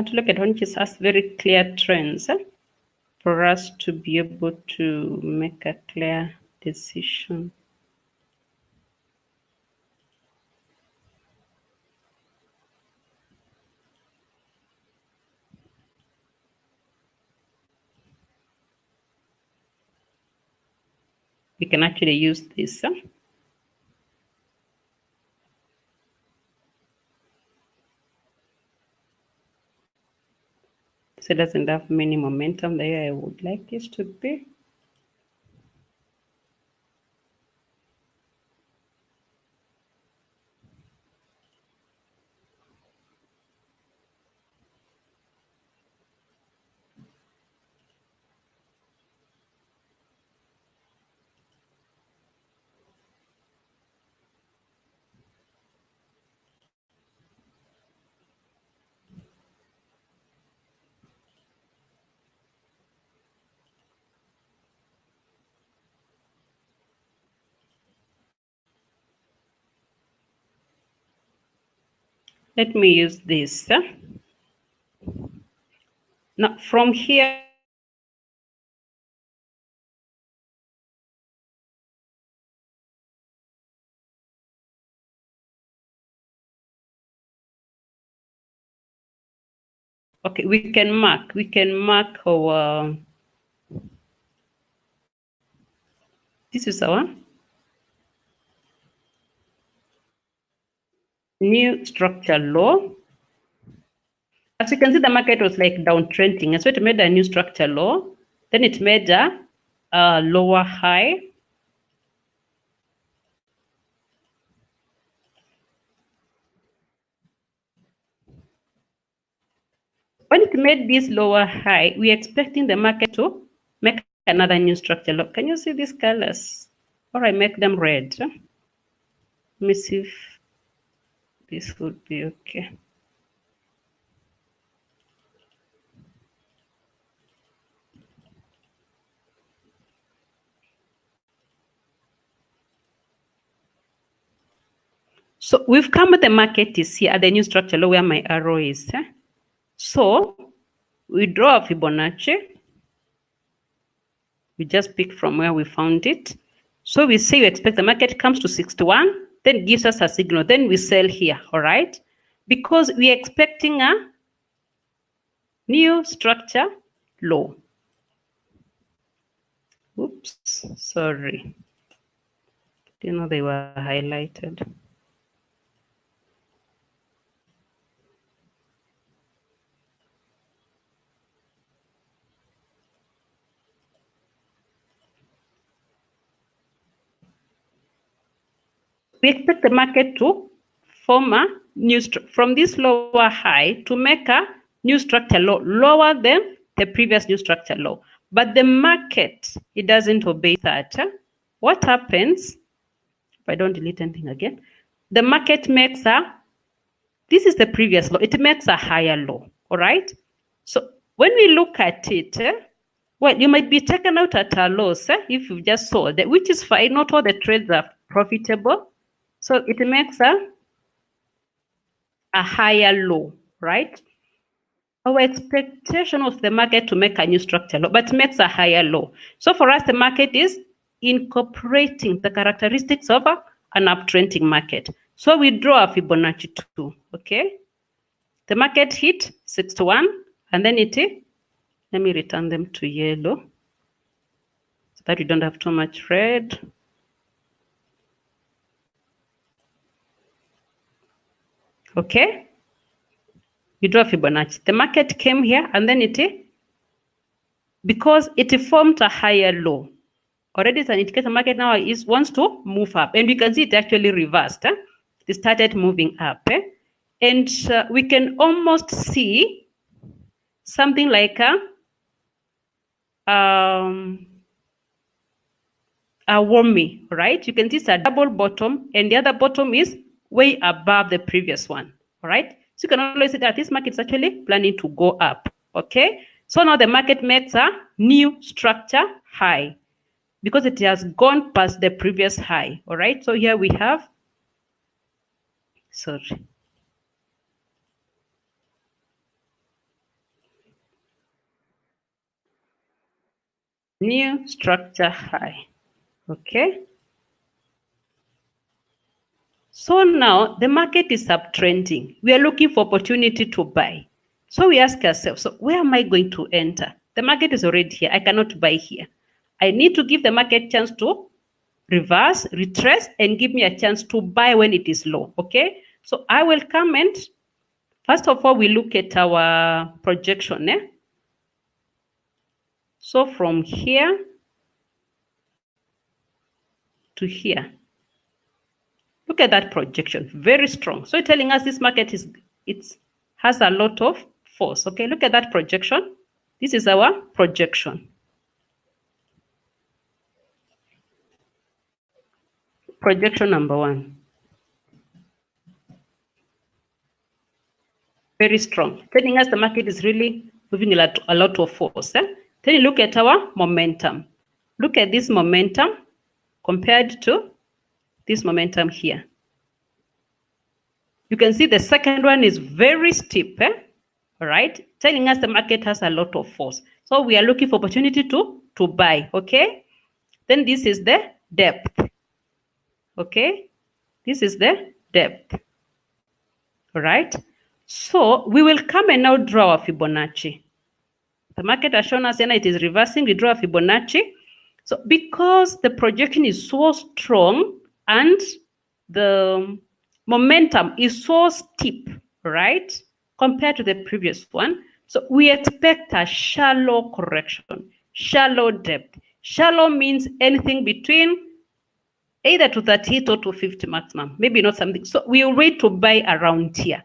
to look at one which has very clear trends for us to be able to make a clear decision. We can actually use this. So it doesn't have many momentum the way I would like it to be. Let me use this. Now from here, okay, we can mark our, this is our new structure low. As you can see, the market was like downtrending, and so it made a new structure low. Then it made a lower high. When it made this lower high, we're expecting the market to make another new structure. Look, can you see these colors? Or I make them red. Let me see if this would be okay. So we've come with the market is here at the new structure low where my arrow is. So we draw a Fibonacci. We just pick from where we found it. So we say we expect the market comes to 61, then gives us a signal. Then we sell here, all right? Because we're expecting a new structure low. Oops, sorry. Didn't know they were highlighted. We expect the market to form a new from this lower high to make a new structure low, lower than the previous new structure low. But the market, it doesn't obey that. What happens if I don't delete anything again? The market makes a, this is the previous low, it makes a higher low, all right? So when we look at it, well, you might be taken out at a loss if you just sold it, which is fine. Not all the trades are profitable. So it makes a higher low, right? Our expectation of the market to make a new structure low, but makes a higher low. So for us, the market is incorporating the characteristics of an uptrending market. So we draw a Fibonacci 2, okay? The market hit 61, and then it, let me return them to yellow so that we don't have too much red. Okay, you draw Fibonacci. The market came here and then it, because it formed a higher low. Already it's an indicator the market now wants to move up. And we can see it actually reversed. It started moving up. And we can almost see something like a wormy, right? You can see it's a double bottom and the other bottom is way above the previous one, all right? So you can always see that this market is actually planning to go up, okay? So now the market makes a new structure high because it has gone past the previous high, all right? So here we have, sorry. New structure high, okay? So now the market is uptrending. We are looking for opportunity to buy. So we ask ourselves, so where am I going to enter? The market is already here. I cannot buy here. I need to give the market chance to reverse, retrace, and give me a chance to buy when it is low, okay? So I will come and, first of all, we look at our projection. So from here to here, look at that projection, very strong. So telling us this market has a lot of force. Okay, look at that projection. This is our projection. Projection number 1. Very strong, telling us the market is really moving a lot of force. Then you look at our momentum. Look at this momentum compared to this momentum here. You can see the second one is very steep, all right? Telling us the market has a lot of force. So we are looking for opportunity to buy, okay? Then this is the depth, okay? This is the depth, all right? So we will come and now draw a Fibonacci. The market has shown us that it is reversing, we draw a Fibonacci. So because the projection is so strong and the momentum is so steep, right, compared to the previous one, so we expect a shallow correction. shallow depth. Shallow means anything between either to 38 or to 50 maximum, maybe not something. So we'll wait to buy around here.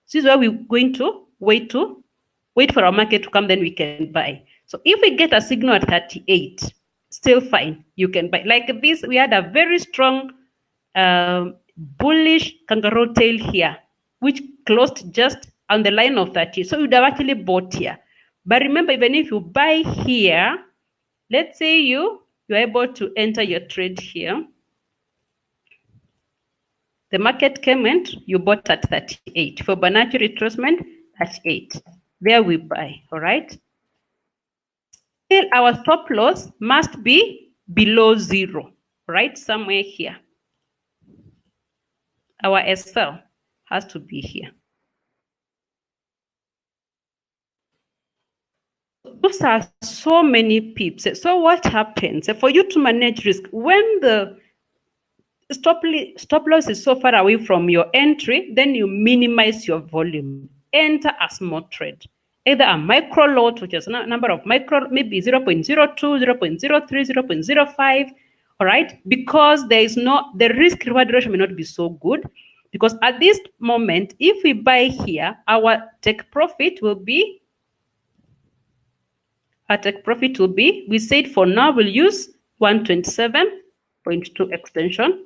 This is where we're going to wait for our market to come, then we can buy. So if we get a signal at 38, still fine, you can buy. Like this, we had a very strong bullish kangaroo tail here, which closed just on the line of 30. So you'd have actually bought here. But remember, even if you buy here, let's say you're able to enter your trade here. The market came in, you bought at 38. Fibonacci retracement, 38. There we buy, all right? Still, our stop loss must be below 0, right? Somewhere here. Our SL has to be here. Those are so many pips. So what happens? For you to manage risk, when the stop loss is so far away from your entry, then you minimize your volume. Enter a small trade, either a micro lot, which is a number of micro, maybe 0.02, 0.03, 0.05, all right? Because the risk reward ratio may not be so good, because at this moment, if we buy here, our take profit will be, we said for now we'll use 127.2 extension.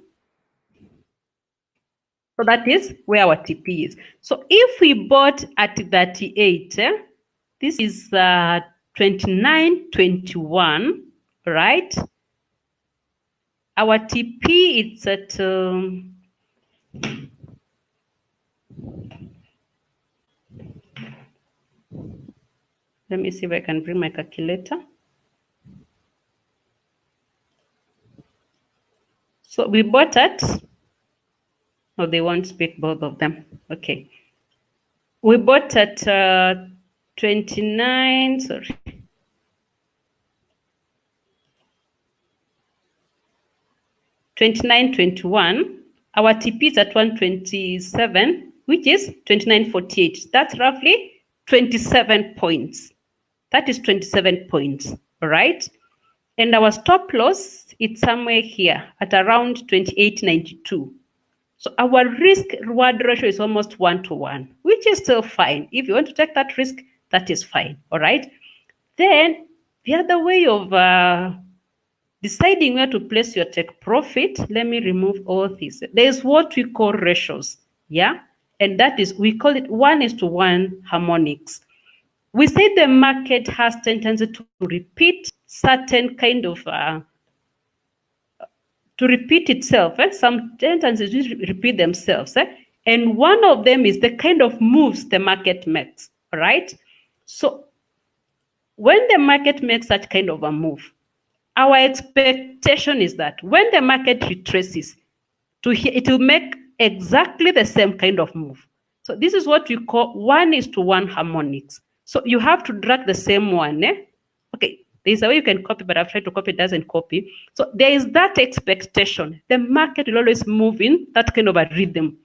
So that is where our TP is. So if we bought at 38, this is 29.21, right? Our TP is at let me see if I can bring my calculator. So we bought at, no, they won't speak both of them. Okay. We bought at 29, sorry. 29.21. Our TP is at 127, which is 29.48. That's roughly 27 points. That is 27 points, all right? And our stop loss, it's somewhere here at around 28.92. So our risk reward ratio is almost 1-to-1, which is still fine. If you want to take that risk, that is fine, all right? Then the other way of deciding where to place your take profit, let me remove all this. There's what we call ratios, yeah? And that is, we call it 1:1 harmonics. We say the market has tendency to repeat certain kind of, to repeat itself. Some tendencies repeat themselves. And one of them is the kind of moves the market makes, all right? So when the market makes such kind of a move, our expectation is that when the market retraces, it will make exactly the same kind of move. So this is what we call 1:1 harmonics. So you have to drag the same one. Okay, there's a way you can copy, but I've tried to copy, it doesn't copy. So there is that expectation. The market will always move in that kind of a rhythm.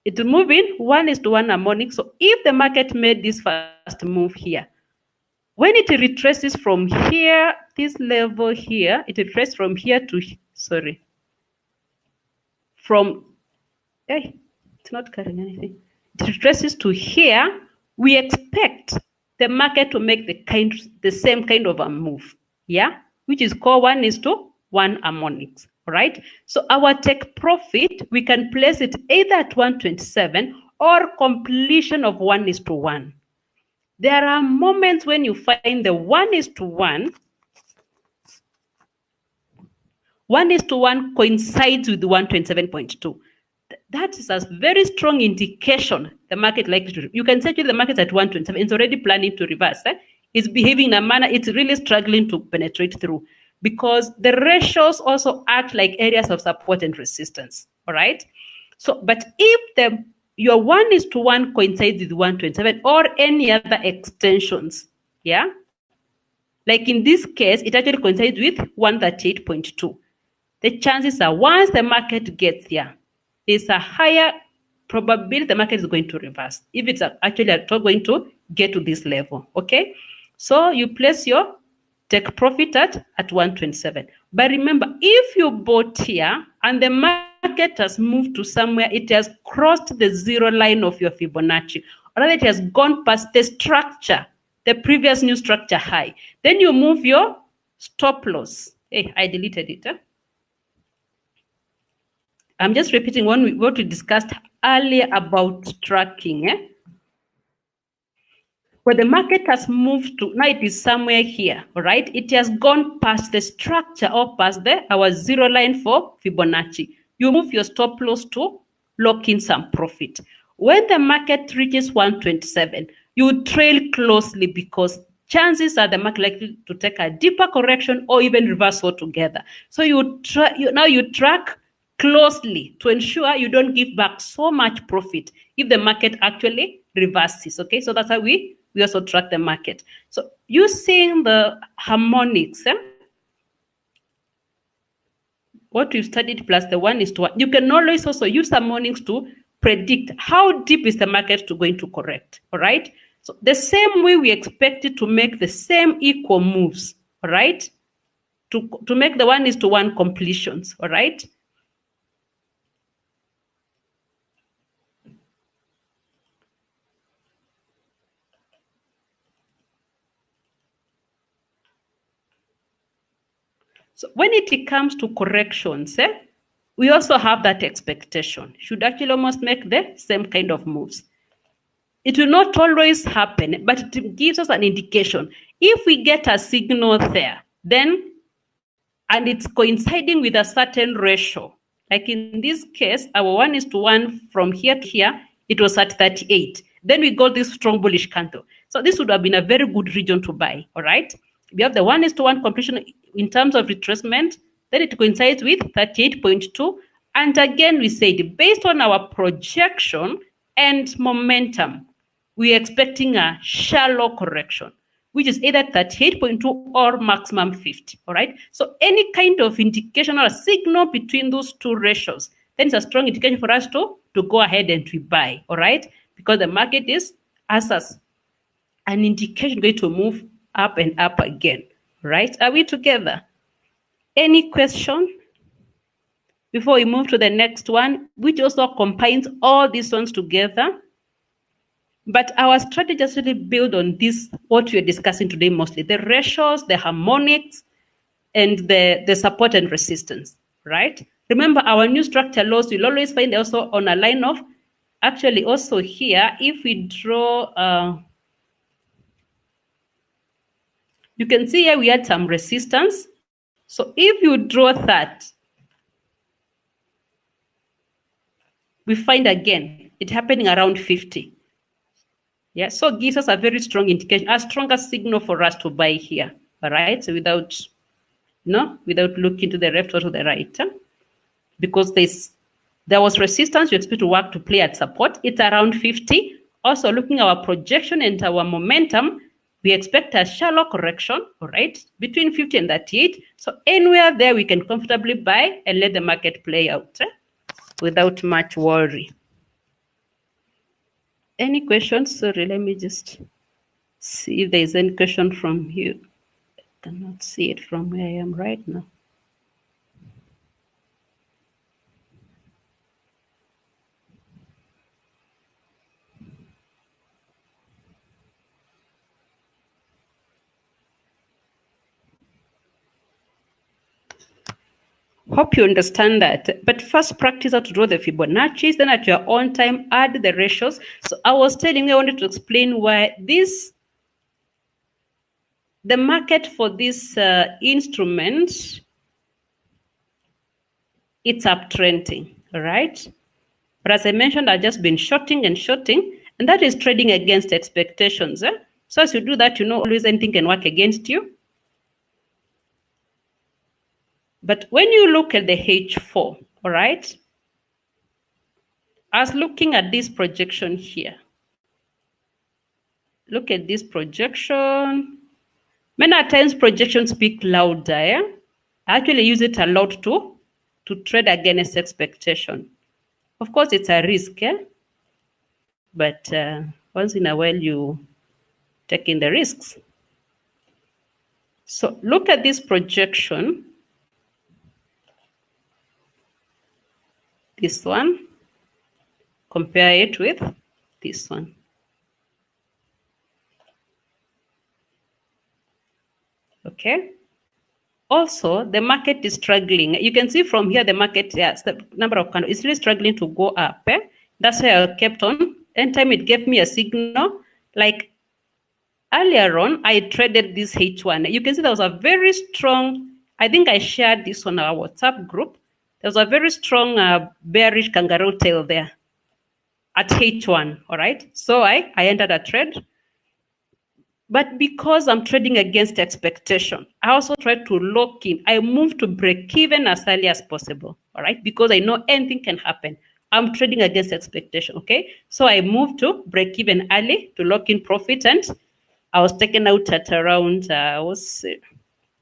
It will move in 1:1 harmonics. So if the market made this first move here, when it retraces from here, this level here, it retraces from here to, sorry, from, hey, it's not carrying anything. It retraces to here. We expect the market to make the same kind of a move, yeah, which is called 1:1 harmonics, all right? So our take profit, we can place it either at 127 or completion of 1:1. There are moments when you find the 1:1 coincides with the 127.2. That is a very strong indication the market likely to. You can say the market at 127. It's already planning to reverse. It's behaving in a manner it's really struggling to penetrate through, because the ratios also act like areas of support and resistance. All right. So, but if your 1:1 coincides with 127 or any other extensions, yeah, like in this case, it actually coincides with 138.2. The chances are once the market gets here, there's a higher probability the market is going to reverse if it's actually at all going to get to this level, okay? So you place your take profit at 127. But remember, if you bought here and the market has moved to somewhere, it has crossed the zero line of your Fibonacci, or rather it has gone past the structure, the previous new structure high, then you move your stop loss. Hey, I deleted it. I'm just repeating what we discussed earlier about tracking. Where the market has moved to, now it is somewhere here, all right? It has gone past the structure or past our zero line for Fibonacci. You move your stop loss to lock in some profit. When the market reaches 127, you trail closely because chances are the market likely to take a deeper correction or even reverse altogether. So you track closely to ensure you don't give back so much profit if the market actually reverses. Okay, so that's how we also track the market. So using the harmonics, what we've studied plus the 1:1, you can always also use harmonics to predict how deep is the market going to correct. All right. So the same way we expect it to make the same equal moves. All right. To make the 1:1 completions. All right. So when it comes to corrections, we also have that expectation. Should actually almost make the same kind of moves. It will not always happen, but it gives us an indication. If we get a signal there, then, and it's coinciding with a certain ratio, like in this case, our 1:1 from here to here, it was at 38. Then we got this strong bullish candle. So this would have been a very good region to buy, all right? We have the 1:1 completion in terms of retracement, then it coincides with 38.2. And again, we said, based on our projection and momentum, we're expecting a shallow correction, which is either 38.2 or maximum 50, all right? So any kind of indication or a signal between those two ratios, then it's a strong indication for us to go ahead and to buy, all right? Because the market is, as an indication, going to move up and up again, right? Are we together? Any question before we move to the next one, which also combines all these ones together? But our strategy is really built on this, what we're discussing today mostly, the ratios, the harmonics, and the support and resistance, right? Remember, our new structure laws, you'll always find also on a line of, actually also here, if we draw, you can see here we had some resistance. So if you draw that, we find again, it happening around 50. Yeah, so it gives us a very strong indication, a stronger signal for us to buy here, all right? So without looking to the left or to the right, because there was resistance, you expect to work to play at support. It's around 50. Also looking at our projection and our momentum, we expect a shallow correction, all right, between 50 and 38. So anywhere there, we can comfortably buy and let the market play out without much worry. Any questions? Sorry, let me just see if there's any question from you. I cannot see it from where I am right now. Hope you understand that. But first, practice how to draw the Fibonacci's. Then at your own time, add the ratios. So I was telling you, I wanted to explain why the market for this instrument, it's uptrending, all right? But as I mentioned, I've just been shorting, and that is trading against expectations. So as you do that, always anything can work against you. But when you look at the H4, all right, I was looking at this projection here. Look at this projection. Many times projections speak louder. I actually use it a lot to trade against expectation. Of course, it's a risk, but once in a while you take in the risks. So look at this projection. This one. Compare it with this one. Okay. Also, the market is struggling. You can see from here the market, yes, the number of candles is really struggling to go up. That's why I kept on. Anytime it gave me a signal, like earlier on, I traded this H1. You can see there was a very strong, I think I shared this on our WhatsApp group. There was a very strong bearish kangaroo tail there at H1, all right? So I entered a trade. But because I'm trading against expectation, I also try to lock in. I move to break even as early as possible, all right? Because I know anything can happen. I'm trading against expectation, okay? So I moved to break even early to lock in profit, and I was taken out at around,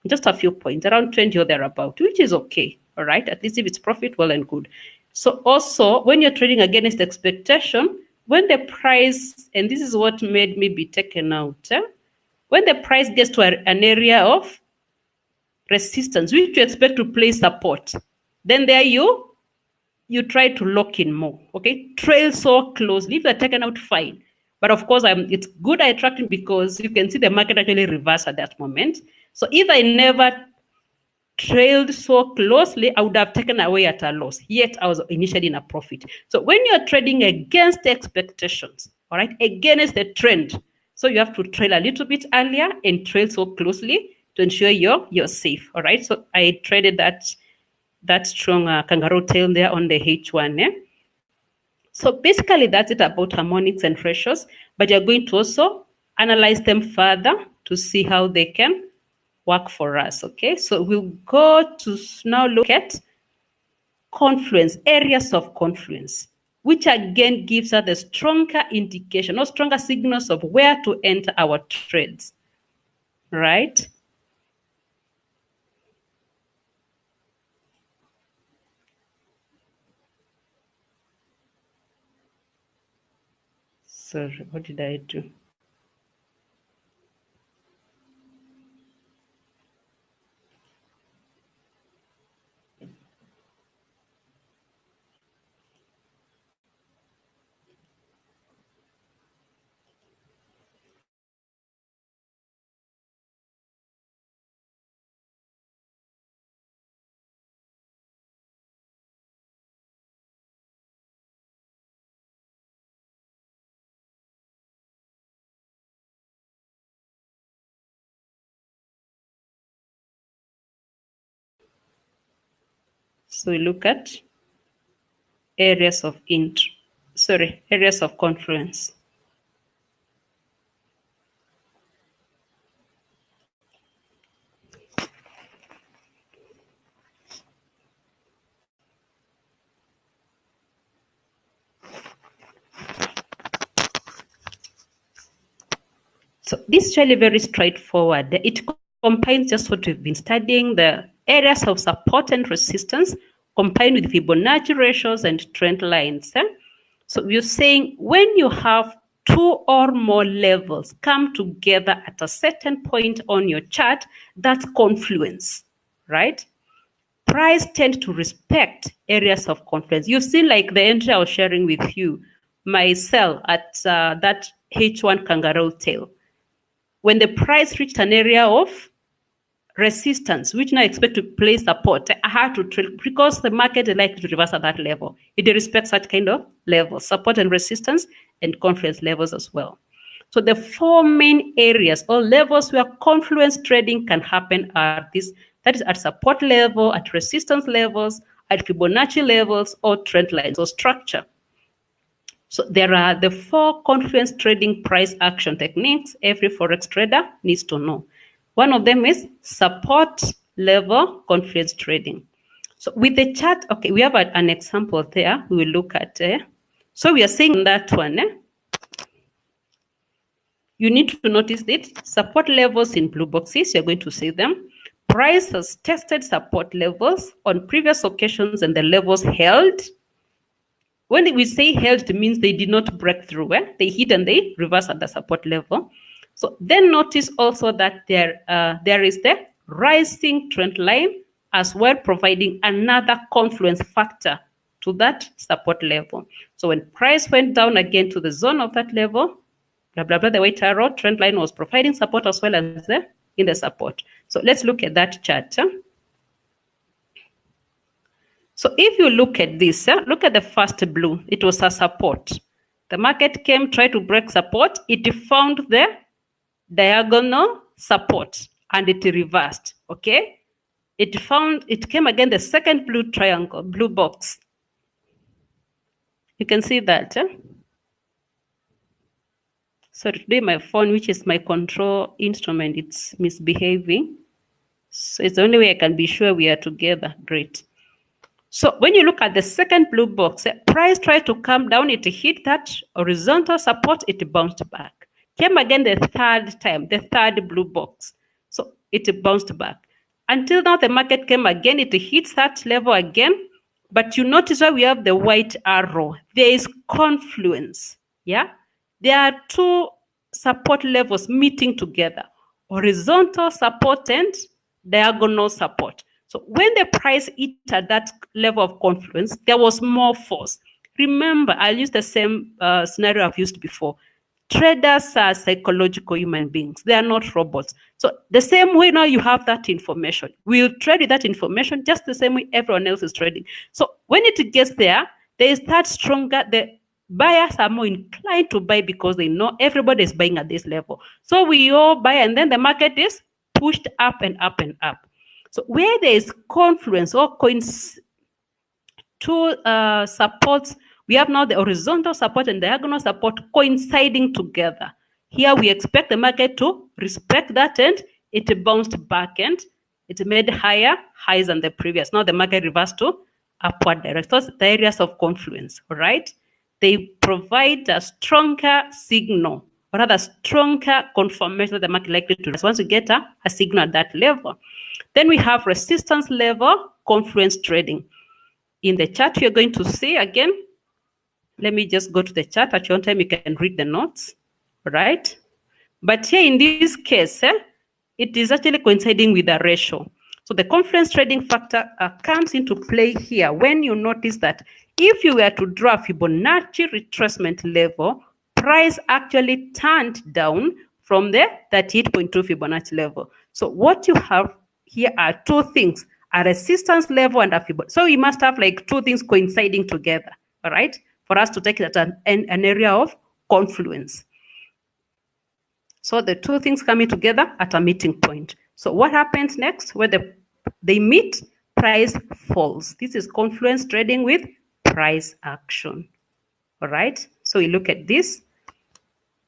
just a few points, around 20 or thereabout, which is okay, all right? At least if it's profit, well and good. So also, when you're trading against expectation, when the price, and this is what made me be taken out, when the price gets to an area of resistance, which you expect to play support, then there you try to lock in more, okay? Trail so closely. If you're taken out, fine. But of course, it's good I tracked because you can see the market actually reverse at that moment. So if I never trailed so closely, I would have taken away at a loss, yet I was initially in a profit. So when you're trading against expectations, all right, against the trend, so you have to trail a little bit earlier and trail so closely to ensure you're safe, all right? So I traded that strong kangaroo tail there on the H1. So basically that's it about harmonics and ratios, but you're going to also analyze them further to see how they can work for us, okay? So we'll go to now look at confluence, areas of confluence, which again gives us the stronger indication or stronger signals of where to enter our trades, right? Sorry, what did I do? So we look at areas of areas of confluence. So this is really very straightforward. It combines just what we've been studying, the areas of support and resistance, combined with Fibonacci ratios and trend lines. So we're saying when you have two or more levels come together at a certain point on your chart, that's confluence, right? Price tend to respect areas of confluence. You've seen like the entry I was sharing with you, my sell at that H1 kangaroo tail. When the price reached an area of resistance, which now expect to play support, I had to trail because the market is likely to reverse at that level. It respects such kind of levels, support and resistance and confluence levels as well. So the four main areas or levels where confluence trading can happen are this, that is at support level, at resistance levels, at Fibonacci levels, or trend lines or structure. So there are the four confluence trading price action techniques every Forex trader needs to know. One of them is support level confluence trading. So with the chart, okay, we have an example there. We will look at. So we are saying that one. You need to notice that support levels in blue boxes, you're going to see them. Price has tested support levels on previous occasions and the levels held. When we say held, it means they did not break through. They hit and they reverse at the support level. So So then notice also that there is the rising trend line as well, providing another confluence factor to that support level. So when price went down again to the zone of that level, blah, blah, blah, the white arrow trend line was providing support as well as in the support. So let's look at that chart. So if you look at this, look at the first blue, it was a support. The market came, tried to break support. It found the diagonal support and it reversed, okay? It came again, the second blue triangle, blue box. You can see that. So today my phone, which is my control instrument, it's misbehaving. So it's the only way I can be sure we are together. Great. So when you look at the second blue box, price tried to come down, it hit that horizontal support, it bounced back. Came again the third time, the third blue box. So it bounced back. Until now the market came again, it hits that level again. But you notice why we have the white arrow. There is confluence. Yeah? There are two support levels meeting together. Horizontal support and diagonal support. So when the price hit at that level of confluence, there was more force. Remember, I'll use the same scenario I've used before. Traders are psychological human beings. They are not robots. So the same way now you have that information. We'll trade with that information just the same way everyone else is trading. So when it gets there, there is that stronger, the buyers are more inclined to buy because they know everybody is buying at this level. So we all buy and then the market is pushed up and up and up. So where there is confluence or two supports, we have now the horizontal support and diagonal support coinciding together. Here we expect the market to respect that and it bounced back and it made higher highs than the previous. Now the market reversed to upward direction. So the areas of confluence, all right? They provide a stronger signal, or rather stronger confirmation that the market likely to once you get a signal at that level. Then we have resistance level confluence trading. In the chart, you're going to see again, let me just go to the chart. At your own time, you can read the notes, right? But here in this case, it is actually coinciding with a ratio. So the confluence trading factor comes into play here when you notice that if you were to draw a Fibonacci retracement level, price actually turned down from the 38.2 Fibonacci level. So what you have here are two things, a resistance level and a Fibonacci. So we must have like two things coinciding together, all right, for us to take it at an area of confluence. So the two things coming together at a meeting point. So what happens next? When they meet, price falls. This is confluence trading with price action. All right. So we look at this.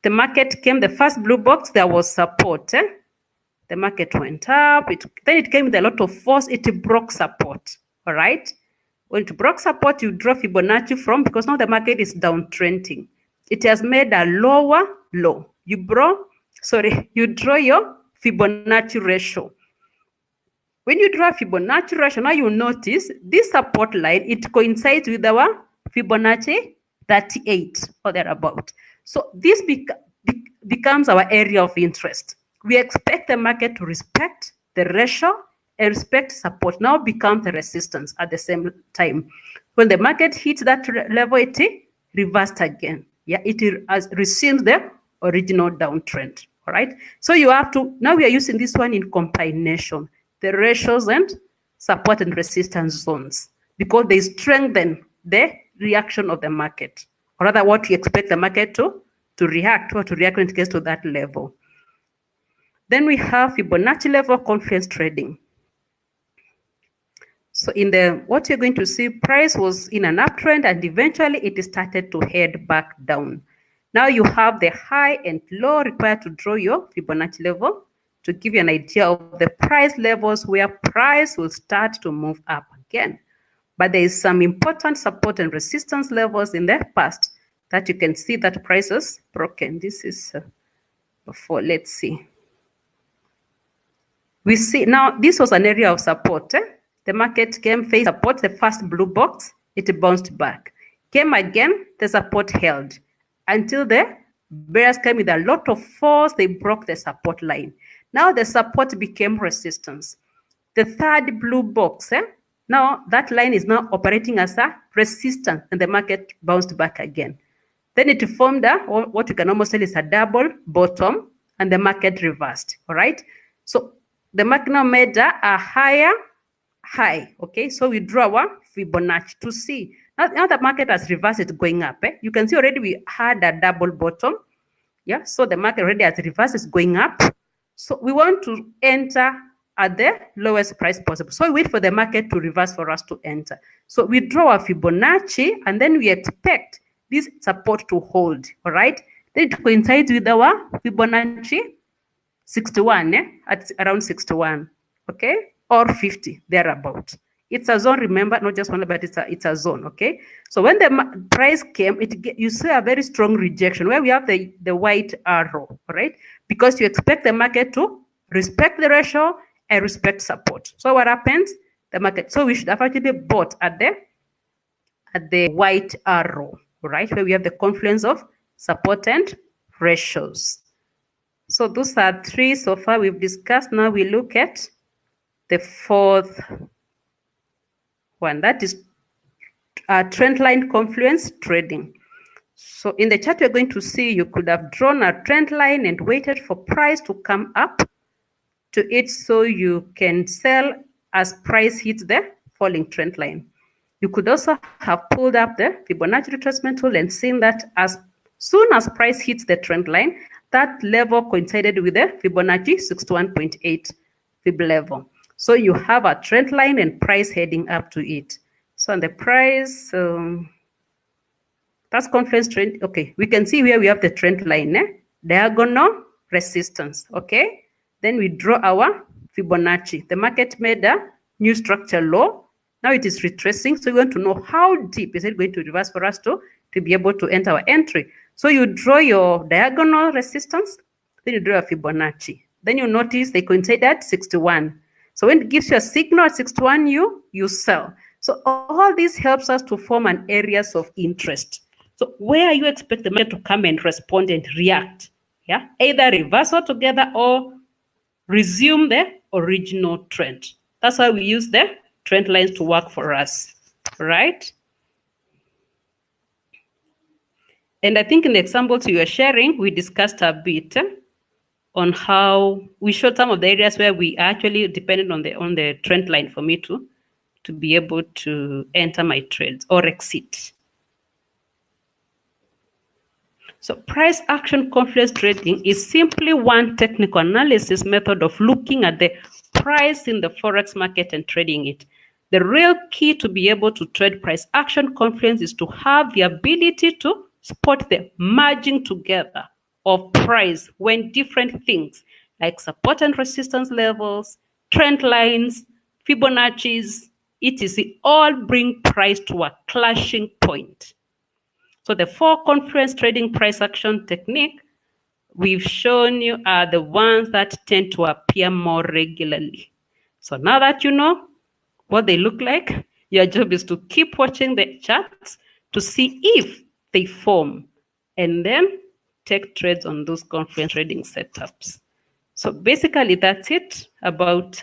The market came, the first blue box, there was support. The market went up. Then it came with a lot of force. It broke support. All right. When it broke support, you draw Fibonacci from, because now the market is downtrending. It has made a lower low. You draw your Fibonacci ratio. When you draw Fibonacci ratio, now you notice this support line, it coincides with our Fibonacci 38 or thereabout. So this becomes our area of interest. We expect the market to respect the ratio and respect support. Now becomes the resistance at the same time. When the market hits that level, it reversed again. Yeah, it resumes the original downtrend. All right. So you have to, now we are using this one in combination, the ratios and support and resistance zones, because they strengthen the reaction of the market, or rather what we expect the market to react or to react when it gets to that level. Then we have Fibonacci level confluence trading. So in what you're going to see, price was in an uptrend and eventually it started to head back down. Now you have the high and low required to draw your Fibonacci level to give you an idea of the price levels where price will start to move up again. But there is some important support and resistance levels in the past that you can see that price is broken. This is before, let's see. We see now this was an area of support. The market came, faced support, the first blue box, it bounced back. Came again, the support held until the Bears came with a lot of force. They broke the support line. Now the support became resistance. The third blue box, now that line is now operating as a resistance, and the market bounced back again. Then it formed what you can almost say is a double bottom, and the market reversed. All right. So the market now made a higher high. Okay. So we draw our Fibonacci to see. Now the market has reversed it going up. You can see already we had a double bottom. Yeah. So the market already has reversed is going up. So we want to enter at the lowest price possible. So we wait for the market to reverse for us to enter. So we draw a Fibonacci, and then we expect this support to hold. All right. Then it coincides with our Fibonacci 61, at around 61, okay, or 50, thereabout. It's a zone, remember, not just one, but it's a zone, okay? So when the price came, you see a very strong rejection where we have the white arrow, all right? Because you expect the market to respect the ratio and respect support. So what happens? The market, so we should have actually bought at the white arrow, right? Where we have the confluence of support and ratios. So those are three so far we've discussed. Now we look at the fourth one, that is trend line confluence trading. So in the chart, you're going to see you could have drawn a trend line and waited for price to come up to it so you can sell as price hits the falling trend line. You could also have pulled up the Fibonacci retracement tool and seen that as soon as price hits the trend line, that level coincided with the Fibonacci 61.8 Fib level. So you have a trend line and price heading up to it. So on the price, that's confluence trend. Okay, we can see where we have the trend line, diagonal resistance. Okay, then we draw our Fibonacci. The market made a new structure low. Now it is retracing. So we want to know how deep is it going to reverse for us to be able to enter our entry. So you draw your diagonal resistance, then you draw a Fibonacci. Then you notice they coincide at 61. So when it gives you a signal at 61, you sell. So all this helps us to form an areas of interest. So where you expect the market to come and respond and react, yeah, either reverse altogether or resume the original trend. That's why we use the trend lines to work for us, right? And I think in the examples you were sharing, we discussed a bit on how we showed some of the areas where we actually depended on the trend line for me to be able to enter my trades or exit. So price action confluence trading is simply one technical analysis method of looking at the price in the Forex market and trading it. The real key to be able to trade price action confluence is to have the ability to spot the merging together of price when different things like support and resistance levels, trend lines, Fibonacci's, etc. all bring price to a clashing point. So the four confluence trading price action technique we've shown you are the ones that tend to appear more regularly. So now that you know what they look like, your job is to keep watching the charts to see if they form and then take trades on those confluence trading setups. So basically that's it about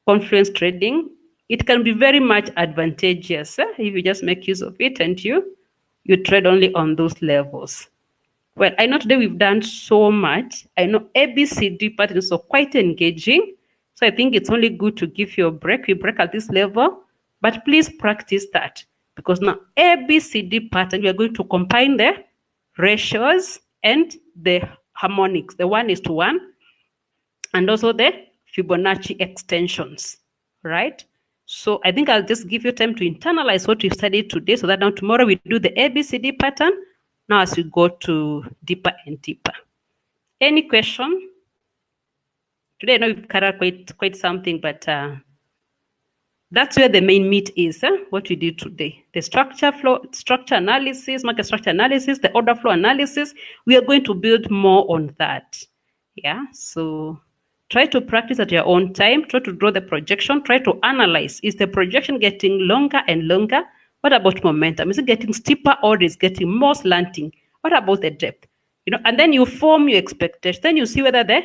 confluence trading. It can be very much advantageous if you just make use of it and you trade only on those levels. Well, I know today we've done so much. I know ABCD patterns are quite engaging. So I think it's only good to give you a break. We break at this level, but please practice that because now ABCD pattern, we are going to combine the ratios and the harmonics, the 1:1, and also the Fibonacci extensions, right? So I think I'll just give you time to internalize what we've studied today so that now tomorrow we do the ABCD pattern. Now as we go to deeper and deeper. Any question? Today I know we've covered quite something, but that's where the main meat is, what we did today. The structure analysis, market structure analysis, the order flow analysis. We are going to build more on that. Yeah, so try to practice at your own time. Try to draw the projection. Try to analyze. Is the projection getting longer and longer? What about momentum? Is it getting steeper or is it getting more slanting? What What about the depth? You know, and then you form your expectation. Then you see whether the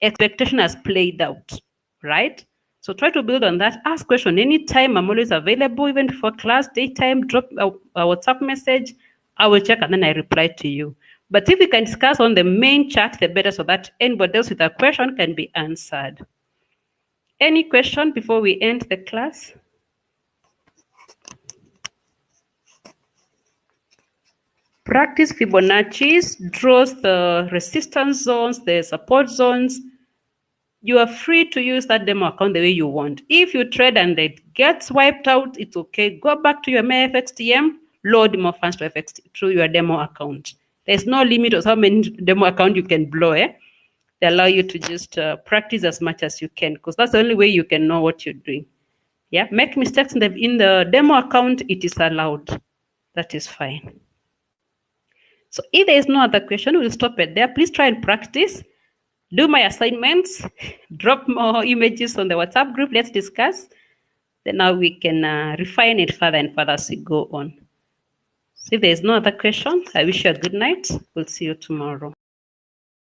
expectation has played out, right? So try to build on that. Ask question anytime. I'm always available, even before class, daytime. Drop a WhatsApp message. I will check and then I reply to you. But if we can discuss on the main chat, the better, so that anybody else with a question can be answered. Any question before we end the class? Practice Fibonacci's, draws the resistance zones, the support zones. You are free to use that demo account the way you want. If you trade and it gets wiped out, it's okay. Go back to your FXTM, load more funds to FX through your demo account. There's no limit of how many demo account you can blow. They allow you to just practice as much as you can, because that's the only way you can know what you're doing. Yeah, make mistakes in the demo account, it is allowed. That is fine. So if there is no other question, we'll stop it there. Please try and practice. Do my assignments. Drop more images on the WhatsApp group. Let's discuss. Then now we can refine it further and further as we go on. So if there is no other question, I wish you a good night. We'll see you tomorrow.